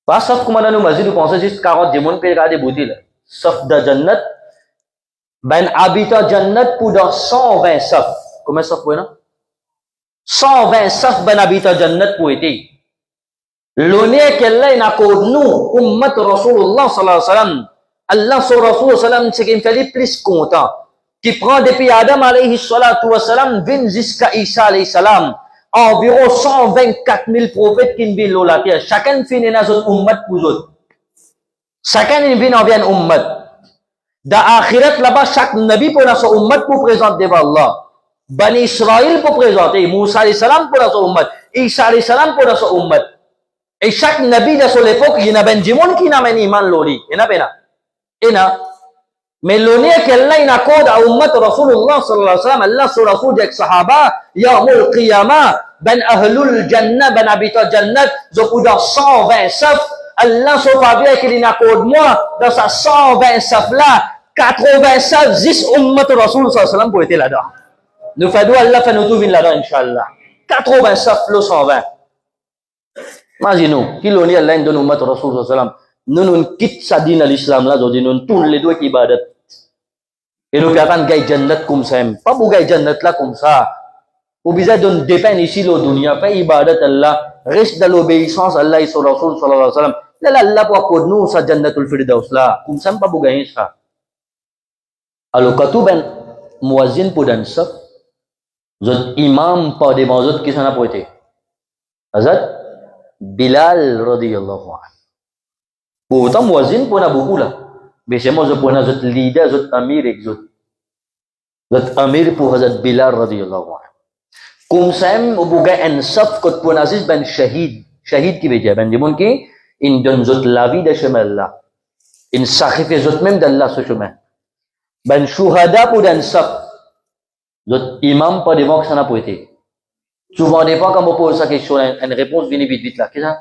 Pas saf comme on a nous muazzin, nous pensons juste 40 démons qui regardent des bouteilles. Saf de Jannat, ben habitant Jannat pour dans 120 saf. Combien saf pour nous? 120 saf ben habitant Jannat pour été. L'honneur qu'Allah n'a qu'au nous, ummat Rasulullah sallallahu alayhi wa sallam. Allah sur Rasul sallallahu alayhi wa sallam, c'est qu'il me fait plus content. Qui prend depuis Adam alayhi salatu wa sallam, vient jusqu'à Isa alayhi salam. Environ 124 000 prophètes qui viennent la terre. Chacun finit dans son ummat pour eux. Chacun vient envers un ummat. Dans l'akhirat là-bas, chaque nabi pour son ummat pour présenter devant Allah. Bani Israël pour présenter. Moussa alayhi salam pour son ummat. Isa alayhi salam pour son ummat. Et chaque nabi de son époque, il y a ben du monde qui n'a pas iman loli. Il y en a pas. Il y en a. Mais l'honneur qu'Allah il accorde à ummat Rasulullah sallallahu alayhi wa sallam, Allah sur Rasul dit sahaba, yawmul qiyamah, ben ahlul jannah, ben habitat jannat, je peux dans 120 saf, Allah sur faveur qu'il accorde moi, dans sa 120 saf là, 80 saf, 10 ummat Rasul sallallahu alayhi wa sallam pour être là-dedans. Nous faisons Allah fait nous tout venir là-dedans, Inch'Allah. 80 saf, le 120. Imaginez-nous, qui l'honneur Allah donne ummat Rasul sallallahu alayhi wa sallam. Nous quitte sa dîne à l'islam là, nous tournons les doigts qui ibadat. Et nous attendons gay jannat comme ça. Pas pour gay jannat là comme ça. Vous besoin de dépendre ici le dunya, fait ibadat Allah, reste dans l'obéissance à Allah et son Rasul sallallahu alayhi wa sallam. Là Allah pour accorder nous sa jannatul firdaus là. Comme ça pas pour gagner ça. Alors quand tu ben muazzin pour dan saf, zot imam pas devant zot qui s'en a poété. Hazrat Bilal radhiyallahu anhu. Pourtant, muazzin pun a beaucoup là. Mais c'est moi, je pun a zot leader, zot amir et zot amir pour Hazrat Bilal radhiyallahu anhu. Comme ça, on peut gagner un saf quand pun aziz ben shahid. Shahid qui veut dire, ben dimon qui, il donne zot la vie de chemin là. Il sacrifie zot même d'Allah ce chemin. Ben shuhada pour un saf. Zot imam pas devant que ça n'a pas été. Souvent, des fois, quand on pose sa question, une réponse vient vite là. Qu'est-ce que ça?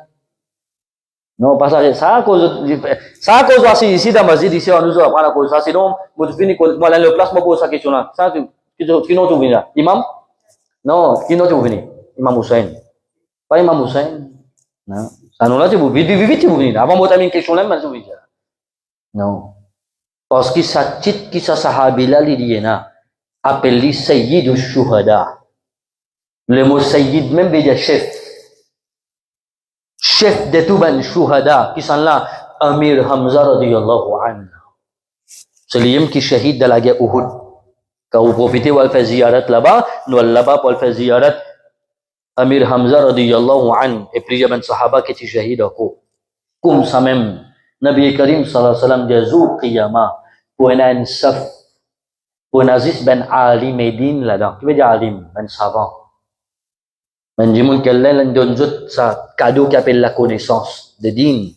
Non, pas ça. Ça à cause ici dans la masjid, ici, on nous apprend à cause ça. Sinon, vous finissez, moi, dans le place, moi, pose sa question là. Ça, qui nous trouve là? Imam? Non, qui nous trouve là? Imam Hussein. Pas Imam Hussein. Non. Ça nous l'a dit, vite, vous venez là. Avant, moi, t'as mis une question là, mais je vous dis. Non. Parce que ça titre qui ça sahabi là, il dit, appelé Sayyid al-Shuhada. Le mot Sayyid même veut dire chef. Chef de tout ben shuhada qui sont là, Amir Hamza radiyallahu anhu. C'est lui qui shahid de la guerre Uhud. Quand vous profitez, vous allez faire ziyarat là-bas, nous allons là-bas pour faire ziyarat Amir Hamza radiyallahu anhu. Et plusieurs ben sahaba qui étaient shahid à quoi. Comme ça même, Nabi Karim sallallahu alayhi wa sallam dit Zou qiyamah pour un saf, pour un aziz ben alim edin là-dedans. Qui veut dire alim? Ben savant. Ben dimun qu'Allah donne sa cadeau qui appelle la connaissance de din.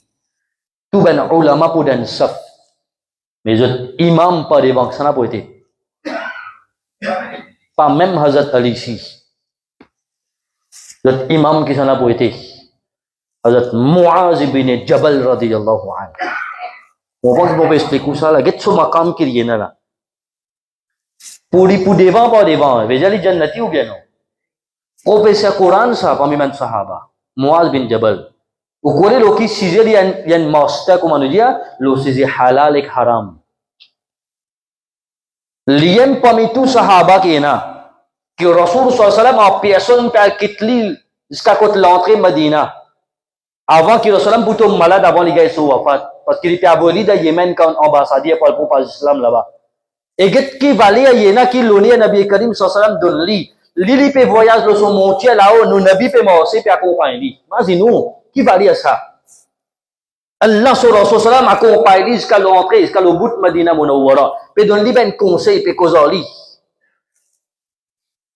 Tout ben ulama pour dan saf. Mais zot imam pas devant que ça n'a pas été. Pas même Hazrat Ali ici. Zot imam qui ça n'a pas été. Hazrat Muaz bin Jabal radiyallahu anhu. On va vous expliquer ça là. Get ce maqam qui est là. Pour devant pas devant. Veja li jannati ou bien non. Professeur Quran sa parmi man sahaba. Muaz bin Jabal. O kore lo ki size yan master ko manu dia lo size halal ek haram. Liem parmi tous sahaba qui est là. Que Rasul sallallahu alayhi wa sallam a personne par kitli jusqu'à côté l'entrée Medina. Avant que Rasul sallam plutôt malade avant les gars sont wafat. Parce qu'il était aboli de Yémen quand ambassadeur pour le peuple islam là-bas. Et qui valait à Yéna qui l'onnait à Nabi Karim sallallahu alayhi wa sallam donne li. Lili pe voyage le son montier là-haut, nous Nabi pe morcer pe accompagner. Mais nous, qui valait à ça? Allah sur Rasul sallam accompagne jusqu'à l'entrée, jusqu'à le bout de Medina Munawwara. Pe donne li ben conseil pe causali.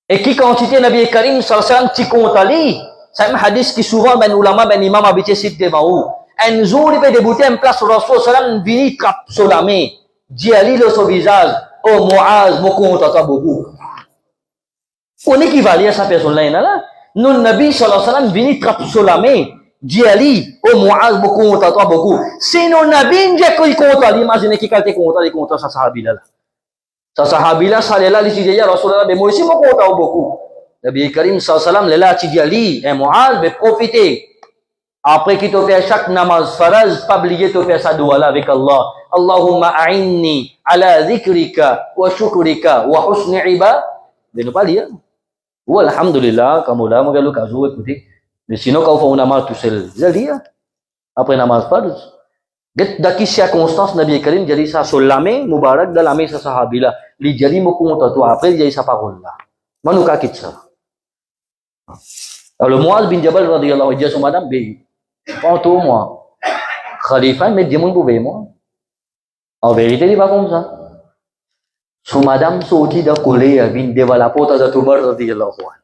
Et qui quantité Nabi Karim sallallahu alayhi wa sallam ti compte ali? C'est un hadith qui souvent ben ulama ben imam habité cite devant vous. Un jour il peut débuter en place Rasul sallam vini trap sur la main. Dit ali le son visage, oh Muaz, mon compte à toi beaucoup. On est qui valait à sa personne là? Nous Nabi sallallahu alayhi wa sallam vini trap sur la main. Dit ali, oh Muaz, mon compte à toi beaucoup. Si nous Nabi n'jait qu'il compte ali, imaginez qui qualité compte ali compte sa sahabi là. Sa sahabi là ça là il dit ya Rasulullah mais moi aussi mon compte à beaucoup. Nabi Karim sallallahu alayhi wa sallam là dit ali et Muaz mais profitez. Après qu'il te fait chaque namaz faraz, pas oublier te faire sa dua là avec Allah. Allahumma a'inni ala dhikrika wa shukrika wa husni ibad. De ne pas dire. Ou alhamdulillah, comme là, moi, le cas où écoutez. Mais sinon, quand on fait un namaz tout seul, je dis, après namaz farz. Dans quelle circonstance, Nabi Karim, dit ça sur la main, Mubarak, dans la main, ça sahabi là. Il dit, me compte toi, après, il dit sa parole là. Moi, nous, qu'est-ce ça? Alors, le Muaz bin Jabal, radiyallahu anhu, il dit à son madame, Quant moi, Khalifa, mais dis-moi pour moi. En vérité, il n'est pas comme ça. Son madame sortit de coller, elle vient devant la porte de Umar, radiyallahu anhu.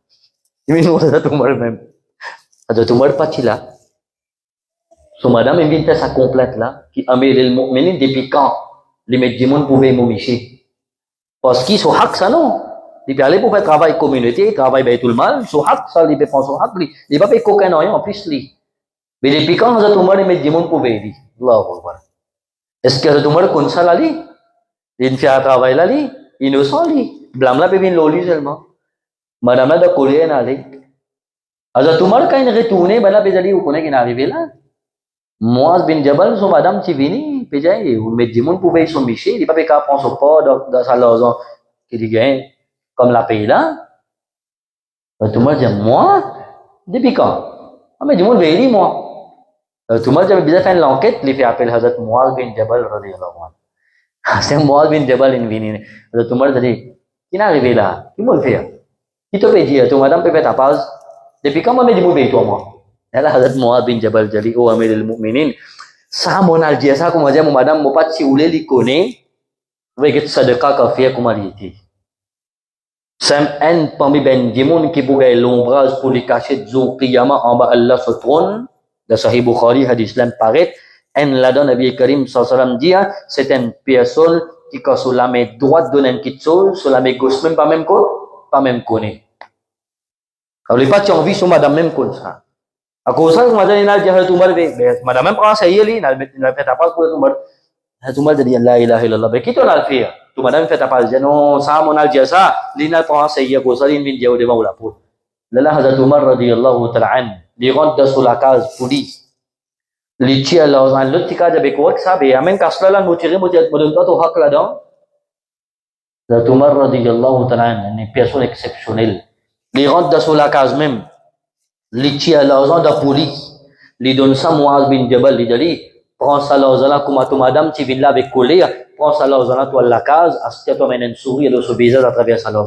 Il vient de Umar même. De Umar parti là. Son madame, elle vient faire sa complète là, qui a mis les mu'minin depuis quand les médicaments pouvaient m'omicher. Parce qu'ils sont haq, ça non. Il peut aller pour faire travail communauté, travail avec tout le mal, son haq, ça, il peut prendre son haq, il va payer qu'aucun rien en plus, lui. Mais depuis quand Hazrat Umar les médicaments pouvaient dire, Allahu Akbar. Est-ce que Hazrat Umar connaît ça là, lui? Il fait un travail là, lui? Innocent, lui? Blâme là, peut venir l'oli seulement. Madame là, de coller, elle allait. Hazrat Umar, quand il retourne, ben là, peut dire, vous connaissez qu'il est arrivé là. Muaz bin Jabal, son madame, tu vini, peut dire, vous médicaments pouvaient se micher, il ne peut pas qu'à prendre son port dans sa loge, qui dit, comme la pays là. Hazrat Umar dit, moi? Depuis quand? Ah, mais dis-moi, le moi. Tout le monde avait bien fait l'enquête, il fait appel à Hazrat Muaz bin Jabal radiyallahu anhu. C'est Muaz bin Jabal in vini. Hazrat Umar a dit, qui est arrivé là? Qui m'a le fait? Qui te peut dire, toi madame peut faire ta pause? Depuis quand moi me dis moi toi moi? Et là Hazrat Muaz bin Jabal dit, oh Amir al-Mu'minin, ça mon aldia ça comme dire mon madame mon pas si oulé li connaît, avec cette sadaka qu'a fait comme elle était. C'est un parmi ben des monde qui pourrait l'ombrage pour les cacher de Qiyamah en bas Allah se trône. Le Sahih Bukhari, hadith l'un paraît, en la donne Nabi Karim sallallahu alayhi wa sallam dit, c'est une personne qui quand sur la main droite donne une petite chose, sur la main gauche même pas même quoi, pas même connaît. Alors les pas envie sur madame même comme ça. À cause ça, madame n'a dit Hazrat Umar, madame même prend ça yeli, n'a fait ta passe pour Umar. Hazrat Umar dit la ilaha illallah, mais qui t'en a fait? Tu madame fait ta passe, non ça mon al ça, l'ina prend ça yeli, cause ça il vient dire devant la porte. Là Hazrat Umar radiyallahu ta'ala anhu les rentrent sur la case police. Les tirs là, en l'autre cas de quoi que ça, mais même quand cela là, nous tirons, nous donnons pas au haq là-dedans. Hazrat Umar radiyallahu ta'ala anhu, une personne exceptionnelle. Les rentrent sur la case même. Les tirs là, de police. Les donnent ça Muaz bin Jabal, les dit, prends ça là, comme à ton madame, tu viens là avec colère, prends ça là, toi la case, à toi mène une souris, et se baiser à travers ça là.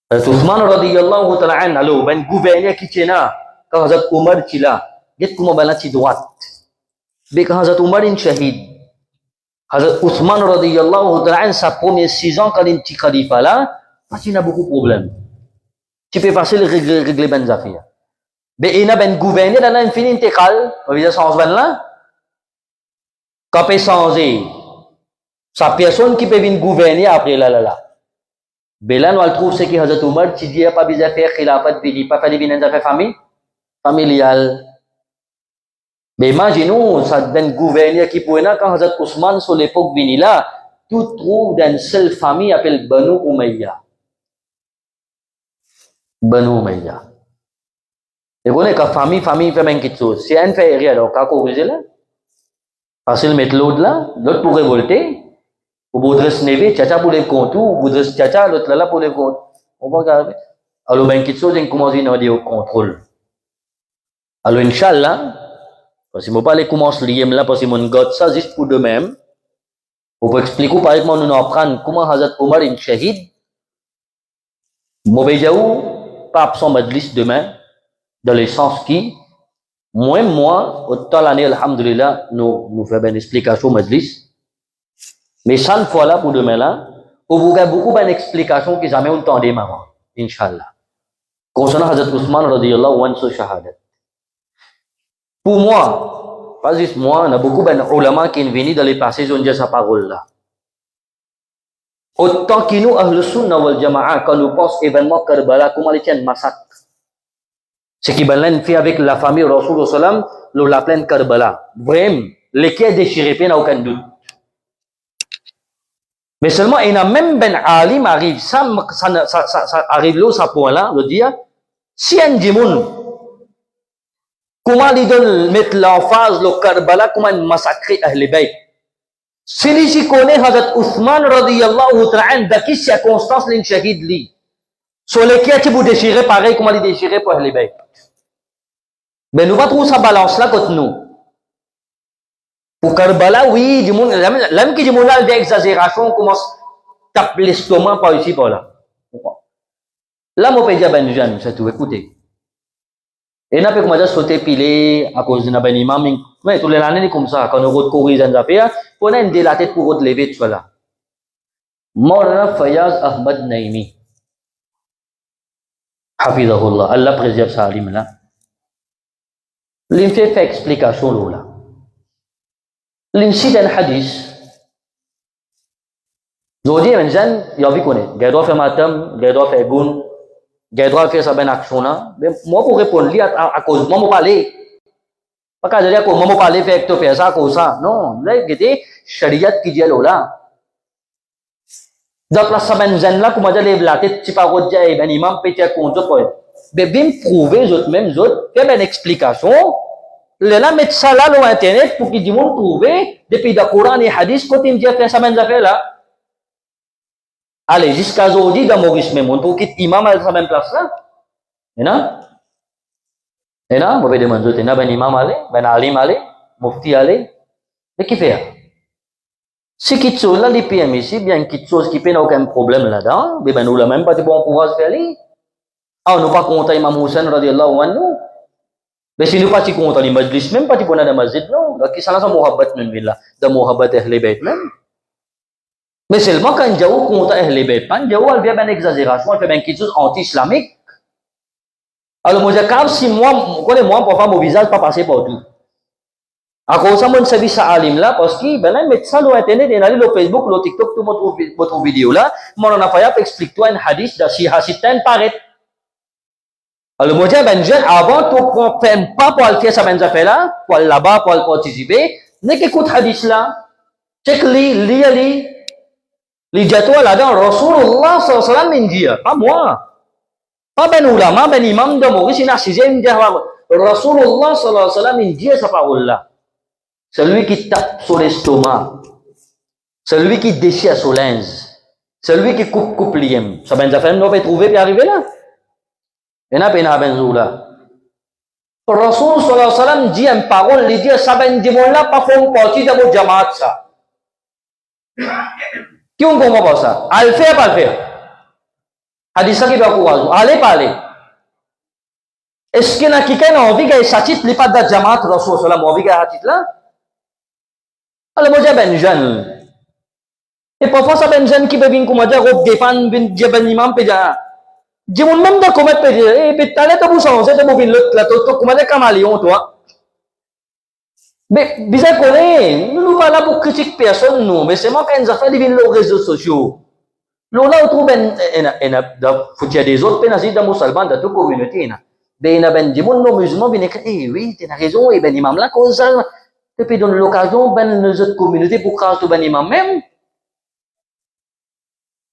Uthman radiyallahu ta'ala anhu, alors, ben gouverneur qui tient là, quand Hazrat Umar qui là, get comment ben là qui droite. Mais quand Hazrat Umar est shahid, Hazrat Uthman radiyallahu ta'ala anhu, sa première 6 ans quand il est khalifa là, parce qu'il a beaucoup de problèmes. Tu peux passer le régler ben affaires. Mais il a ben gouverneur dans l'infini intégrale, on va dire sans ben là, quand peut changer, sa personne qui peut venir gouverner après là. Belan wal trouve ce qui Hazrat Umar, tu dis pas besoin faire khilafat, pas faire des affaires familiales. Mais imaginons, ça d'un gouverneur qui pouvait quand Hazrat Ousmane sur l'époque vini là, tout trouve dans une seule famille appelée Banu Umayya. Banu Umayya. Et vous voyez que famille fait même quelque chose. Si un fait rien, alors qu'à corriger là? Facile mettre l'autre là, l'autre pour révolter. Ou voudrait se lever, tchacha pour les comptes, ou voudrait se tchacha, l'autre là pour les comptes. On va regarder. Alors, ben, quelque chose, on commence à dire au contrôle. Alors, Inch'Allah, parce que je ne vais pas aller commencer à lire là, parce que mon God, ça, juste pour de même. Pour expliquer, par exemple, nous apprendre comment Hazrat Omar est shahid. Mauvais jaou, pas absent majlis demain, dans le sens qui, moi, autant l'année, alhamdulillah, nous faisons une explication majlis. Mais 100 fois là, pour demain là, pour vous avez beaucoup d'explications que jamais on entendait maman, Inch'Allah. Concernant Hazrat Ousmane radiyallahu anhu sa shahadat. Pour moi, pas juste moi, il y a beaucoup d'ulama qui sont venus dans les passages où on dit sa parole là. Autant que nous, Ahl Sunnah wal Jama'a, quand nous pensons événement Karbala, comment les tiennent massacre. Ce qui est fait avec la famille Rasulullah sallam, la plaine Karbala. Vraiment, lesquels déchirés, n'a aucun doute. Mais seulement, il y a même ben alim arrive, ça arrive là, ça point là, de dire, si un djimoun, comment il donne mettre l'emphase, le Karbala, comment il massacre Ahl Bayt. Celui qui connaît Hazrat Ousmane radiyallahu ta'ala, dans quelle circonstance il shahid li. Sur lesquels tu peux déchirer pareil, comment il déchirer pour Ahl Bayt. Mais nous va trouver sa balance là contre nous. Pour Karbala, oui, l'homme qui dit mon âge d'exagération commence à taper l'estomac par ici, par là. Là, mon père dit à Ben Jean, c'est tout, écoutez. Et n'a pas commencé à sauter pilé à cause d'un ben imam. Mais tous les années, comme ça, quand on corrige les affaires, on a une la tête pour relever tout cela. Maulana Fayaz Ahmad Naimi. Hafizahullah. Allah préserve sa alim là. L'imam fait explication là. L'incident hadith, je dis, Ben Jean, il y a vu qu'on est. Il doit faire matam, il doit faire gun, il doit faire sa bonne action là. Mais moi, pour répondre, à cause, moi, je parler. Pas qu'à dire que moi, je parler, faire ça, cause ça. Non, là, il y a shariat qui dit là. Donc, là, ça, Ben Jean là, comment dire, la tête, tu parles de Ben Imam, peut-être qu'on te peut. Mais bien prouver, autres, même autres, faire une explication. Les gens mettent ça là sur Internet pour qu'ils disent trouver depuis le Coran et Hadith quand ils disent faire ça même affaire là. Allez, jusqu'à aujourd'hui, dans Maurice même, on trouve qu'imam à sa même place là. Et non? Et non? Vous pouvez demander, il y a ben imam allé, ben alim allé, mufti allé. Mais qui fait? Si quelque chose là, les PM ici, bien quelque chose qui n'a aucun problème là-dedans, mais ben nous la même pas de bon pouvoir se faire aller. Ah, on n'a pas compté Imam Hussein radiyallahu anhu. Mais si nous pas si compte les majlis même pas si on a des masjid non donc ça là mohabbat non villa de mohabbat ahl bayt même mais seulement quand jauh compte ahl bayt pan jauh elle vient une exagération elle fait bien quelque chose anti-islamique alors moi je si moi connais moi pour faire mon visage pas passer partout à cause ça mon service alim là parce que ben là mettre ça sur internet et aller sur Facebook sur TikTok tout votre vidéo là mon on a fait explique toi un hadith de si hasitan paraît. Alors, moi, je ben jeune, avant, tu ne fais pas pour aller faire ça, ben, là, pour aller là-bas, pour aller participer, n'est qu'écoute hadith là. Check li jatuh là-dedans, Rasulullah sallallahu alayhi wa sallam, dit, pas moi. Pas ben ulama, ben imam de Maurice, il a sixième, dit, Rasulullah sallallahu alayhi wa sallam, dit sa parole là. Celui qui tape sur l'estomac, celui qui déchire sur linge, celui qui coupe l'iem. Ça, ben, on va trouver et arriver là. Et n'a pas ben là. Rasul sallallahu alayhi wa sallam dit une parole, il dit ça ben dit là pas font partie de votre jamaat ça. Qui on comprend pas ça? Al faire pas faire. Hadith qui va courage. Allez pas aller. Est-ce que n'a quelqu'un envie que ça titre les pas de jamaat Rasul sallallahu alayhi wa sallam envie que ça titre là? Alors moi j'ai ben jeune. Et parfois ça ben jeune qui peut venir comme dire robe défendre ben imam pe ja. Jimun même de commettre péché, et t'allais te boucher, c'est de mourir l'autre, là, tu comment des camalions, toi. Mais, bizarre qu'on nous pas là pour critiquer personne, nous, mais c'est moi quand nous affaires divines les réseaux sociaux. Nous là, on trouve, faut dire des autres, pénasides dans Moussalman, dans toute communauté, ben ben dimon non musulman ben écrit eh oui tu as raison et ben imam là cause ça depuis donne l'occasion ben nos autres communautés pour craser ben imam même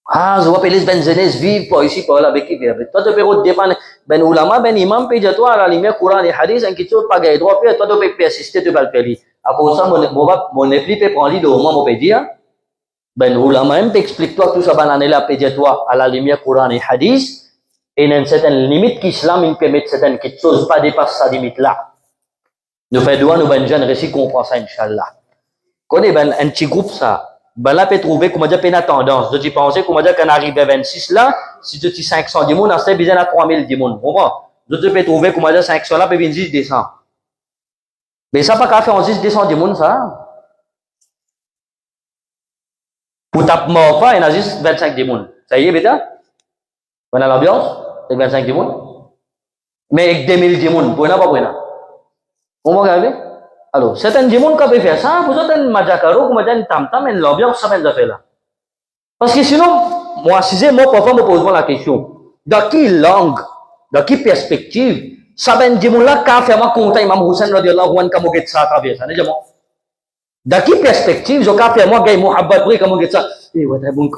ah je vois les ben jeunesse vivent pas ici pas là avec qui vivent toi tu peux dépendre ben ulama ben imam pe toi à la lumière Coran et hadith en quelque chose pas gagner droit toi tu peux assister tu vas le faire à cause ça mon appli peut prendre l'idée au moins mon peut dire ben ulama même t'explique toi tout ça ben année là peut dire toi à la lumière Coran et hadith et il y a une certaine limite qu'Islam il permet certaines choses pas dépasser sa limite là. Nous faisons nous ben jeunes récits comprendre ça inchallah. Quand on est ben un petit groupe ça, ben là peut trouver comment dire une tendance. Je dis penser comment dire qu'on arrive à 26 là, si tu dis 500 du monde, on s'est besoin à 3000 du monde. Comprends? Je peux trouver comment dire 500 là peut venir 10 descend. Mais ça pas qu'à faire en 10 descend du monde ça. Pour taper mort pas, il y en a juste 25 du monde. Ça y est bêta? On a l'ambiance? C'est 25 du monde. Mais avec 2000 du monde, pour pas pour on va regarder. Alors, certains du monde qui peuvent faire ça, vous êtes un majakaro, comme un tam-tam, et l'ambiance, ça vient de faire là. Parce que sinon, moi, si c'est moi, parfois, me pose la question. Dans quelle langue, dans quelle perspective, ça vient du monde là, quand fait moi compter Imam Hussein, radiallahu anhu, comme on get ça à travers ça, n'est-ce pas? Dans quelle perspective, je quand fait moi, gay, Muhammad, après, comme on get ça, eh, ouais, bon,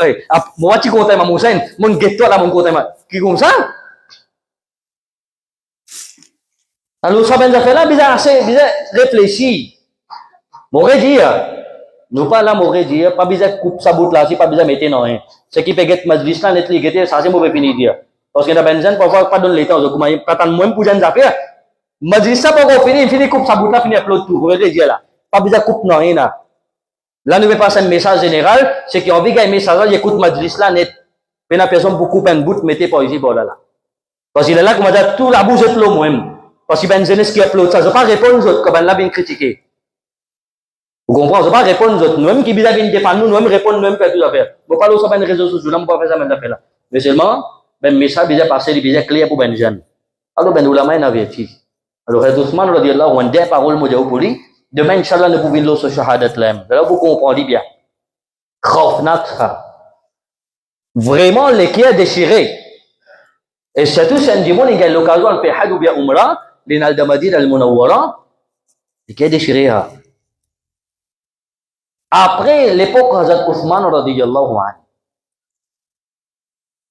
moi, tu comptes Imam Hussein, mon get toi là, mon compte qui comme ça? Alors, ça vient de faire là, bizarre réfléchir. M'aurait dit, nous pas là, m'aurait dit, pas bizarre coupe sa bout là, si pas bizarre mettre non, hein. Ce qui peut get majlis là, net li ça c'est mauvais fini dire. Parce que dans Benzen, parfois, pas donner le temps, donc, pas tant moins pour gens affaires. Majlis ça, pas fini coupe sa bout là, fini upload tout, vous voyez dire là. Pas bizarre coupe non, hein, là. Là, nous vais passer un message général, c'est qu'il y a envie d'un message là, j'écoute majlis là, net. Mais la personne pour couper un bout, mettez pas ici, là. Parce qu'il est là, comment dire, tout la bouche est l'eau, moi-même. Parce que ben jeunesse qui upload ça, je ne vais pas répondre aux autres comme elle l'a bien critiqué. Vous comprenez? Je ne vais pas répondre aux autres. Nous-mêmes qui bizarre viennent défendre nous, nous-mêmes répondre, nous-mêmes faire tout à faire. Je ne vais pas sur les réseaux sociaux, là, je ne vais pas faire ça, même affaire là. Mais seulement, ben message bizarre passé, il bizarre clair pour ben jeune. Alors ben ulama n'a averti. Alors Ousmane radiallahu anhu des paroles moi pour lui, demain inchallah nous pouvons le sur shahadat là. Là vous comprenez bien. Khauf nakha. Vraiment les qui est déchiré. Et surtout c'est un dimanche il a l'occasion de faire hajj ou bien umrah. L'inal Madinah al-Munawwara, qui est déchiré. Après l'époque Hazrat Ousmane radiyallahu anhu,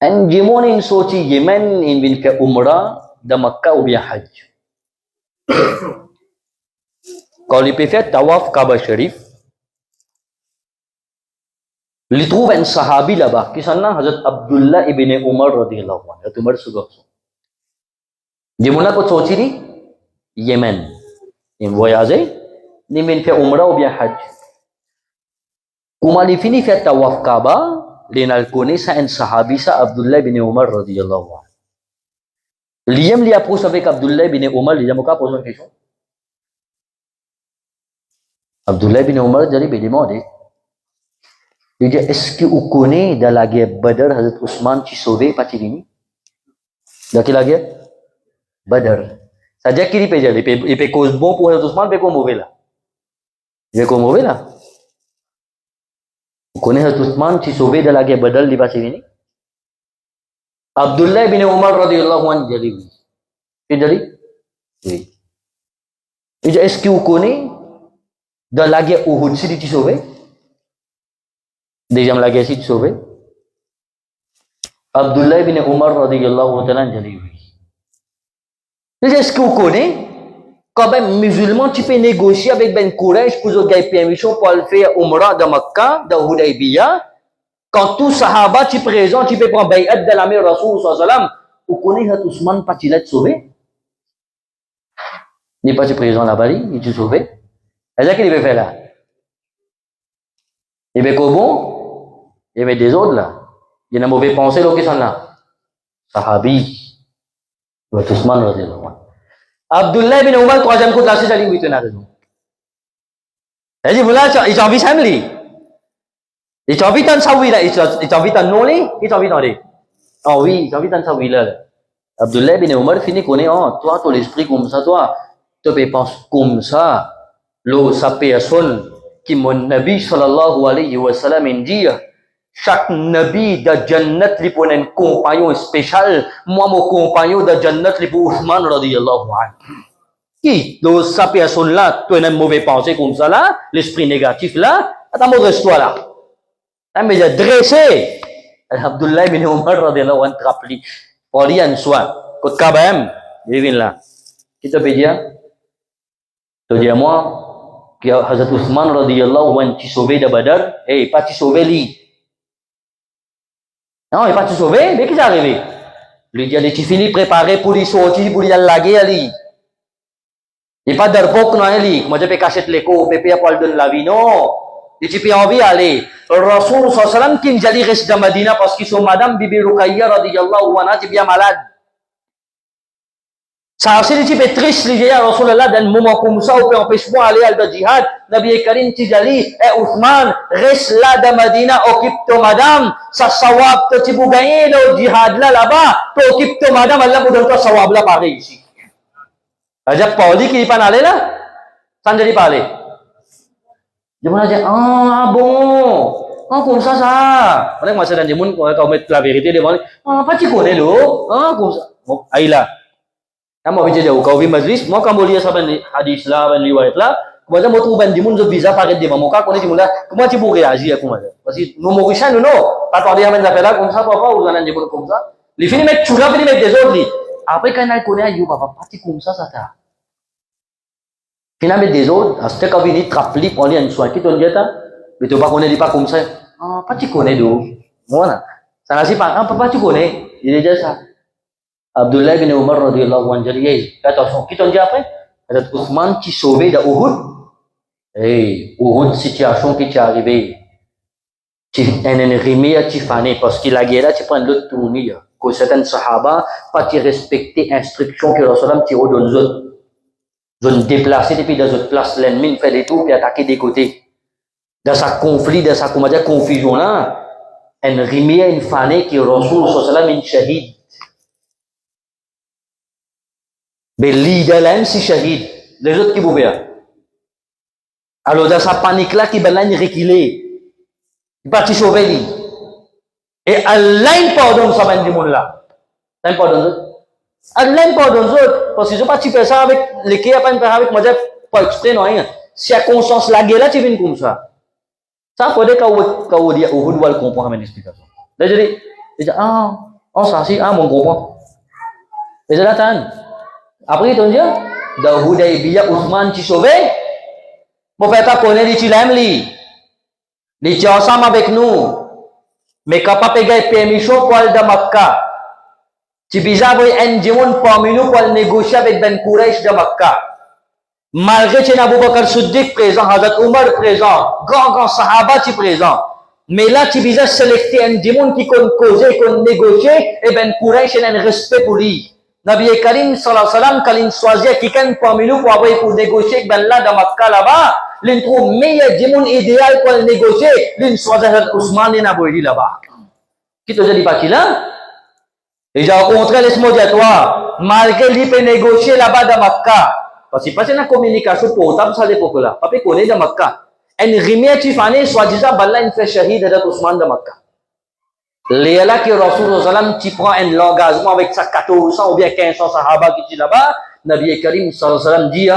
un jimon in sochi Yemen in bin ke umrah de Makkah ou bien Hajj. Quand il peut faire tawaf Kaaba Sharif, il trouve un sahabi là-bas qui s'appelle Hazrat Abdullah ibn Umar radiyallahu anhu. Hazrat Umar sudah. Jimon ko sochi ni Yemen. Il voyageait, il m'a fait umrah ou bien hajj. Quand il finit de faire tawaf Kaaba, il a connu un sahabi, Abdullah ibn Umar radiyallahu anhu. Liam lui approche avec Abdullah ibn Umar, il a posé une question. Abdullah ibn Umar lui a demandé, il dit, est-ce que vous connaissez dans la guerre Badr, Hazrat Ousmane qui sauvé par Tirini? Dans quelle guerre? Badr. C'est-à-dire qu'il peut dire, il peut cause bon pour Hazrat Ousmane, il peut cause mauvais là. Il peut cause mauvais là. Vous connaissez Hazrat Ousmane qui sauvé dans la guerre Badr, il va se venir? Abdullah ibn Umar radiyallahu anhu dit oui. Il dit oui. Il dit, est-ce que vous connaissez dans la guerre Uhud, si tu sauvé? Deuxième la guerre, si tu sauvé? Abdullah ibn Umar radiyallahu anhu dit oui. Est-ce que vous connaissez, quand même musulman, tu peux négocier avec Ben Quraysh pour gagner permission pour aller faire Umrah de Makkah, de Hudaybiyah, quand tout Sahaba, tu présent, tu peux prendre bay'at de la mère Rasoul sallallahu alayhi wa sallam, vous connaissez Hazrat Ousmane, pas il être sauvé? Il n'est pas présent là-bas, il est sauvé. Est-ce qu'il veut faire là? Il veut comment? Il veut des autres là. Il y a une mauvaise pensée là qui sont là. Sahabi. Ousmane radiyallahu anhu. Abdullah bin Umar troisième coup de la c'est oui tu as raison. Il dit voilà il t'envie family. Il t'envie tant ça oui là, il t'envie tant non les, il t'envie dans les. Ah oui, il t'envie tant ça oui là. Abdullah bin Umar finit connaît toi ton esprit comme ça toi, tu peux penser comme ça. Lo sa personne qui mon Nabi sallallahu alayhi wa sallam dit chaque nabi de Jannat li pun un compagnon spécial. Moi, mon compagnon de Jannat li pour Ousmane radiyallahu anhu. Qui, dans sa personne là, tu as une mauvaise pensée comme ça là, l'esprit négatif là, attends, redresse-toi là. Mais j'ai dressé. Abdullah bin Umar radiyallahu anhu rappelé. Pour dire un soir, quand kabam, il vient là. Qui te peut dire? Tu dis à moi, que Hazrat Ousmane radiyallahu anhu qui sauvé de Badr, et pas qui sauvé lui. Non, il n'est pas tout sauvé, mais qu'est-ce qui est arrivé? Lui dit, tu finis préparé pour lui sortir, pour lui laguer à lui. Il n'est pas d'arpok, non, lui. Moi, je peux cacher l'écho, je peux pas donner la vie, non. Il dit, tu envie d'aller. Rasul sallam qui nous a dit, reste dans Madina parce qu'ils sont Madame Bibi Ruqayya radiyallahu anha, tu es bien malade. Ça aussi, il est triste, il dit, Rasulullah, dans un moment comme ça, on peut empêcher moi d'aller à la djihad. Nabi Karim Tijali, et Ousmane, reste là dans Madina, occupe-toi, madame. Ça sawab, tu peux gagner le djihad là, là-bas. Tu occupe-toi, madame, Allah vous donne toi sawab là, pareil ici. Ajab Pauli qui n'est pas allé là, sans dire parler. Je me dis, ah bon, ah comme ça. On est moi, c'est dans le monde, quand on met la vérité devant, ah, pas tu connais l'eau, ah comme ça. Bon, aïe là. Kamu bicara jauh, kau majlis, mau kamu lihat sampai hadis lah, sampai riwayat lah. Kemudian mau tu bandimun tu visa pakai di muka, kau ni cuma dah, kamu cipu reaksi aku macam. Pasti nomor kisah no, tak dia mana pernah, kamu siapa apa urusan jemput kamu sah. Di sini mek curah, ini mek desor ni. Apa yang kau nak ayu bapa, pasti kamu sah saja. Kena mek desor, asal kau ini trapli, poli ansuan kita orang jata, betul pak kau ni di pak kamu sah. Ah, pasti kau ni do, mana? Sana si pak, apa pasti kau ni? Ini jasa. Abdullah bin Umar radhiyallahu anhu jadi kata kita dia apa? Hazrat Ousmane qui sauvé de Uhud. Uhud situation qui est arrivée. Qui un ennemi qui fané parce que la guerre tu prends l'autre tournée. Que certains sahaba pas qui respecter instruction que Rasulullah tire aux autres. Zone déplacer depuis dans autres places l'ennemi fait des tours puis attaquer des côtés. Dans sa conflit, dans sa comment dire confusion là, un ennemi une fané qui Rasul sallallahu alaihi shahid. Mais leader là, c'est shahid. Les autres qui vous voient. Alors, dans sa panique là, qui ben là, il reculé. Il partit sauver lui. Et Allah, il pardonne ça, ben, du monde là. Allah, il pardonne ça. Allah, il pardonne ça. Parce que je ne pas faire ça avec les qui apprennent faire avec moi, pas exprès, non, hein. Si la conscience la guerre là, tu viens comme ça. Ça, il faut dire qu'on dit, on doit comprendre mes explications. Là, je dis, ça, si, mon comprend. Et je l'attends. Après, tu dis, dans Hudaybiyah, Ousmane qui sauvé, mon père t'a connu, il l'aime, il est ensemble avec nous, mais capable de gagner permission pour aller dans Makkah. Tu bizarre, un diamant parmi nous pour négocier avec Ben Quraysh de Makkah. Malgré que Abu Bakr Siddiq présent, Hazrat Umar présent, grand sahaba qui présent. Mais là, tu bizarre sélecter un diamant qui compte causer, qui compte négocier, et Ben Quraysh a un respect pour lui. Nabi Karim sallallahu alaihi wasallam quand il choisit quelqu'un parmi nous pour négocier avec Ben là dans Makkah là-bas, il trouve meilleur diamant idéal pour négocier, il choisit Ousmane et Abouli là-bas. Qui te dit pas qu'il là? Et j'ai rencontré laisse-moi dire toi, malgré lui peut négocier là-bas dans Makkah, parce que parce que la communication portable ça l'époque là, pas peut connaître dans Makkah. Un rimier qui fané soi-disant Ben là il fait shahid de Ousmane dans Makkah. Léla qui Rasulullah sallam qui prend un engagement avec sa 1400 ou bien 1500 sahaba qui est là-bas, Nabi Karim sallam dit,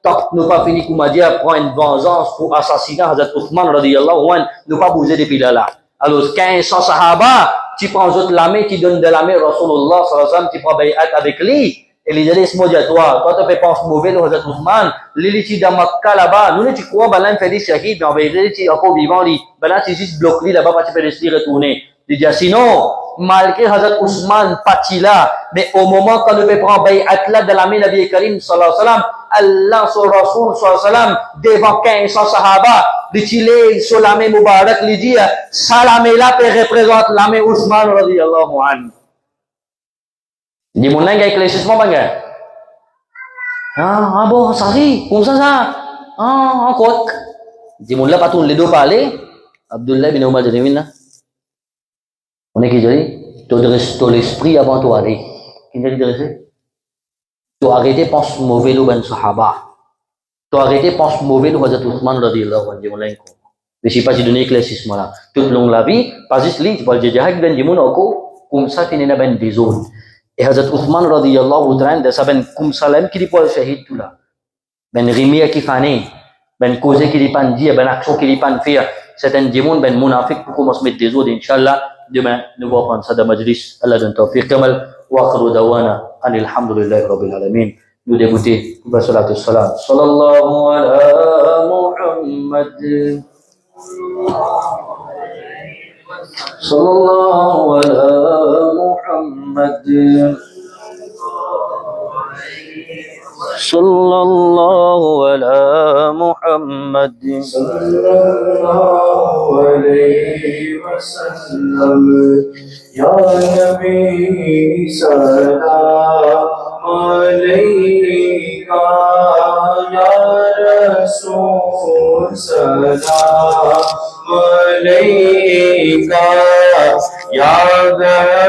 tant que nous pas fini comme dire prend une vengeance pour assassiner Hazrat Ousmane radiyallahu anhu, nous pas bouger depuis là. Alors 1500 sahaba, tu prends autres l'armée qui donne de l'armée Rasulullah sallam qui prend bay'at avec lui. Et les gens disent, moi, toi, tu fais penser mauvais, le Hazrat Ousmane, les dans Makkah là-bas, nous, tu crois, ben là, il fait des shahid, mais en vérité, tu es encore vivant, ben là, tu juste bloqué là-bas, parce que tu peux rester retourner. Il dit, sinon, malgré Hazrat Ousmane parti là, mais au moment quand nous prend bay'at là de la main Nabi Karim sallallahu alayhi wa sallam, Allah sur Rasul sallallahu alayhi wa sallam, devant 1500 sahaba, dit-il sur la main Mubarak, il dit, ça la main là peut représenter la main Ousmane radiyallahu anhu. Il dit, mon langue a éclaircissement, bangga. Ah, bon, ça rit, comme ça. Ah, encore. Il dit, mon là, pas tout les deux parler. Abdullah bin Umar Jadewin là. On est qui dit, tu dresses ton esprit avant de aller. Qui dit dresser? Tu arrêtes pense mauvais le ben sahaba. Tu arrêtes pense mauvais le Hazrat Ousmane radiyallahu anhu. Mais je sais pas si donner éclaircissement là. tutlong labi, pazis li, bal jejahag ben jimun aku, kumsa tinina ben dizun. Hazrat Uthman radhiyallahu ta'ala desa ben kumsa lem kiri pol syahid tula. Ben rimia kifane, ben koze kiri panjia, ben action kiri panfia, certains jimun ben munafik pour masmit dizun, inshallah, demain nous allons prendre ça dans majlis, Allah donne tawfiq kamal, wa akhiru dawana, alhamdulillahi rabbil alamin. Nous débuter, wa salatu salam. Sallallahu ala Muhammad. Sallallahu ala Muhammad. Sallallahu ala Muhammad. Sallallahu alayhi wa sallam. Ya Nabi salam alayka, Ya Rasul salam alayka, Ya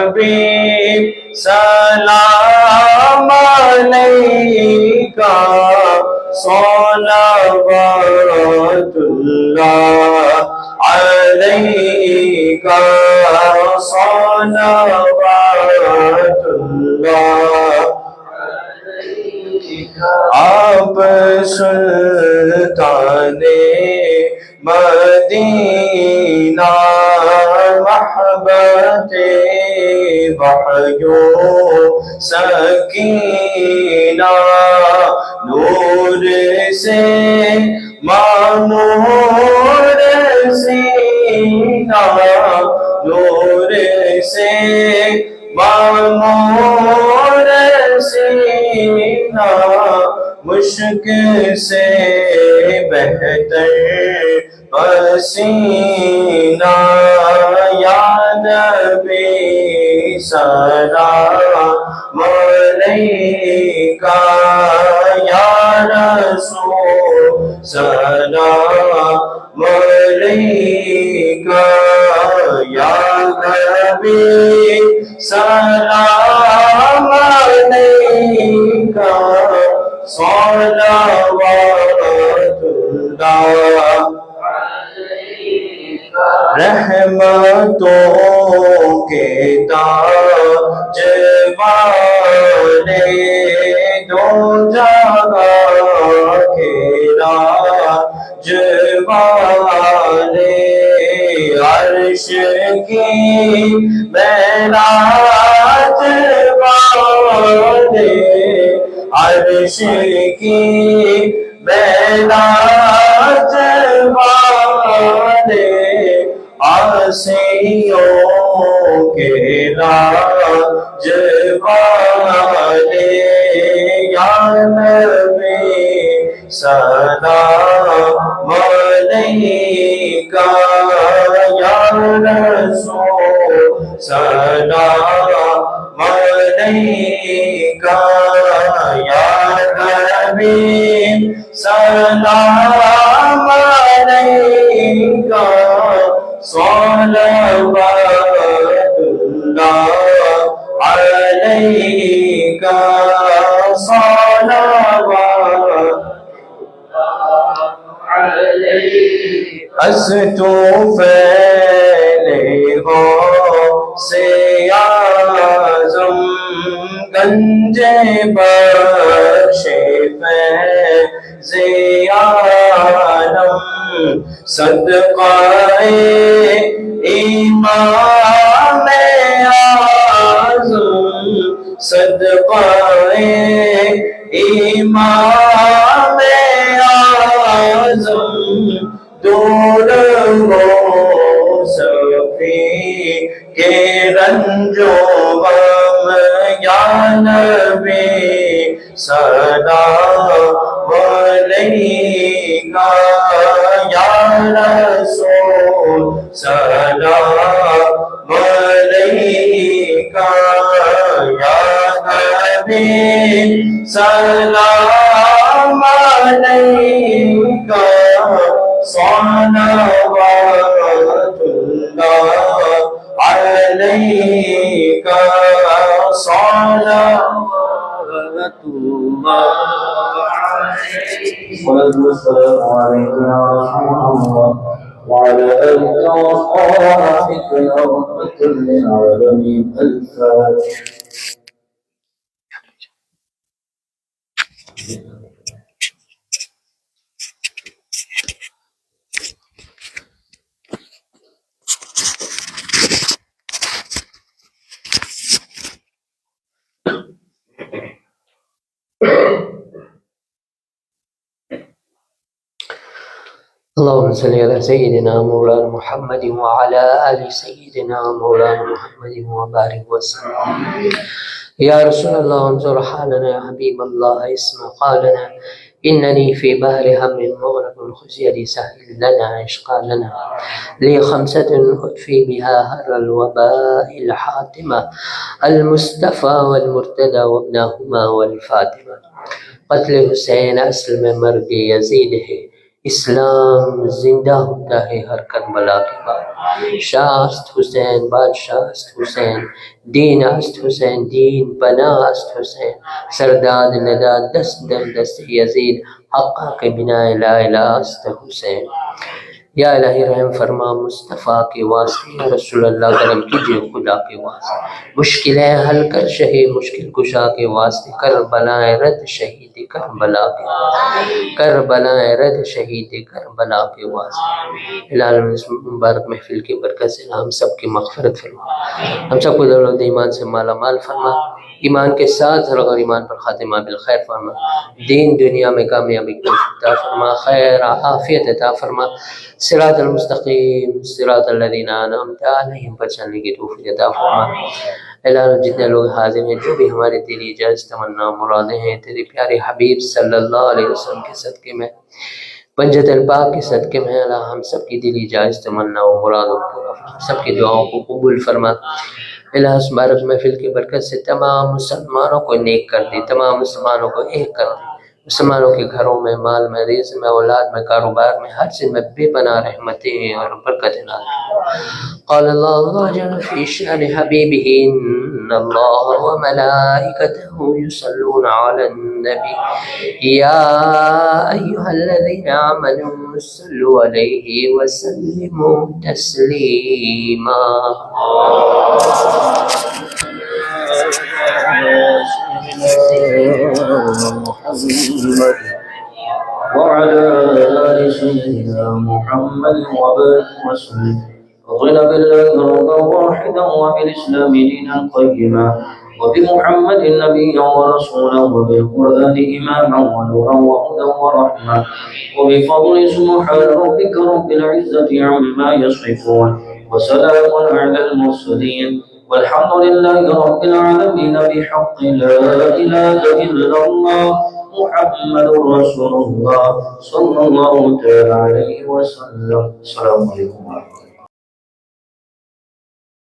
Habib salam alayka, salawatullah alayka, salawatullah. آپ سلطانے مدینہ محبت وحیو سکینہ نور سے مانور سینہ نور سے مانور سینہ مشک سے بہتر پسینہ یا نبی سلام علیکہ یا رسول سلام علیکہ یا حبیب سلام علیکہ صلوات اللہ رحمتوں کے تاج والے دو جہاں کے راج والے عرش کی معراج والے عرش کی معراج والے آسیوں کے راج والے یا نبی سلام علیکہ یا رسول سلام علیکہ یا حبیب سلام علیکہ صلوات اللہ علیکہ صلوات استوفیلے ہو سے اعظم گنج بخش فیض عالم صدقہ امام اعظم صدقہ امام اعظم دور ہو سفی کے رنج و غم یا نبی سلام علیکہ یا رسول سلام علیکہ یا حبیب سلام علیکہ صلوات اللہ علیکہ صلوات اللہ علیکہ وعلى آلك وأصحابك يا رحمة للعالمين. الفاتحة. اللهم صل على سيدنا مولانا محمد وعلى آل سيدنا مولانا محمد وبارك وسلم. يا رسول الله انظر حالنا يا حبيب الله اسمع قالنا إنني في بحر هم مغرق خذ يدي سهل لنا اشقى لنا لي خمسة أطفي بها هر الوباء الحاتمة المصطفى والمرتدى وابنهما والفاطمة قتل حسین اصل میں مرگ یزید ہے اسلام زندہ ہوتا ہے ہر کربلا کے بعد شاہ است حسین بادشاہ است حسین دین است حسین دین بنا است حسین سرداد ندا دست در دست یزید حقا کے بنا لا الہ است حسین یا الہی رحم فرما مصطفیٰ کے واسطے یا رسول اللہ کرم کیجئے خدا کے واسطے مشکلیں حل کر شہی مشکل کشا کے واسطے کربلائے رد شہید کربلا کے واسطے کربلائے رد شہید کربلا کے واسطے العالمین اس مبارک محفل کی برکت سے ہم سب کی مغفرت فرما ہم سب کو دولت ایمان سے مالا مال فرما ایمان کے ساتھ ہر اور ایمان پر خاتمہ بالخیر فرما دین دنیا میں کامیابی کو عطا فرما خیر عافیت عطا فرما صراط المستقیم صراط الذین انعمت علیہم پر چلنے کی توفیق عطا فرما اللہ جتنے لوگ حاضر ہیں جو بھی ہمارے دلی جائز تمنا مرادیں ہیں تیرے پیارے حبیب صلی اللہ علیہ وسلم کے صدقے میں پنجت الپاک کے صدقے میں اللہ ہم سب کی دلی جائز تمنا و مرادوں پورا فرما سب کی دعاؤں کو قبول فرما اللہ اس مبارک محفل کی برکت سے تمام مسلمانوں کو نیک کر دے تمام مسلمانوں کو ایک کر دے مسلمانوں کے گھروں میں مال میں رزق میں اولاد میں کاروبار میں ہر چیز میں بے پناہ رحمتیں اور برکتیں نازل قال اللہ جل فی شان حبیبہ ان اللہ وملائکتہ یصلون علی النبی یا ایہا الذین آمنوا صلوا علیہ وسلموا تسلیما محمد وعلى آل سيدنا محمد وبارك وسلم رضينا بالله ربا واحدا وبالإسلام دينا قيما وبمحمد نبيا ورسولا وبالقرآن إماما ونورا وهدى ورحمة وبفضل سبحان ربك رب العزة عما يصفون وسلام على المرسلين والحمد لله رب العالمين بحق لا إله إلا الله محمد رسول الله صلى الله تعالى عليه وسلم. السلام عليكم ورحمة الله.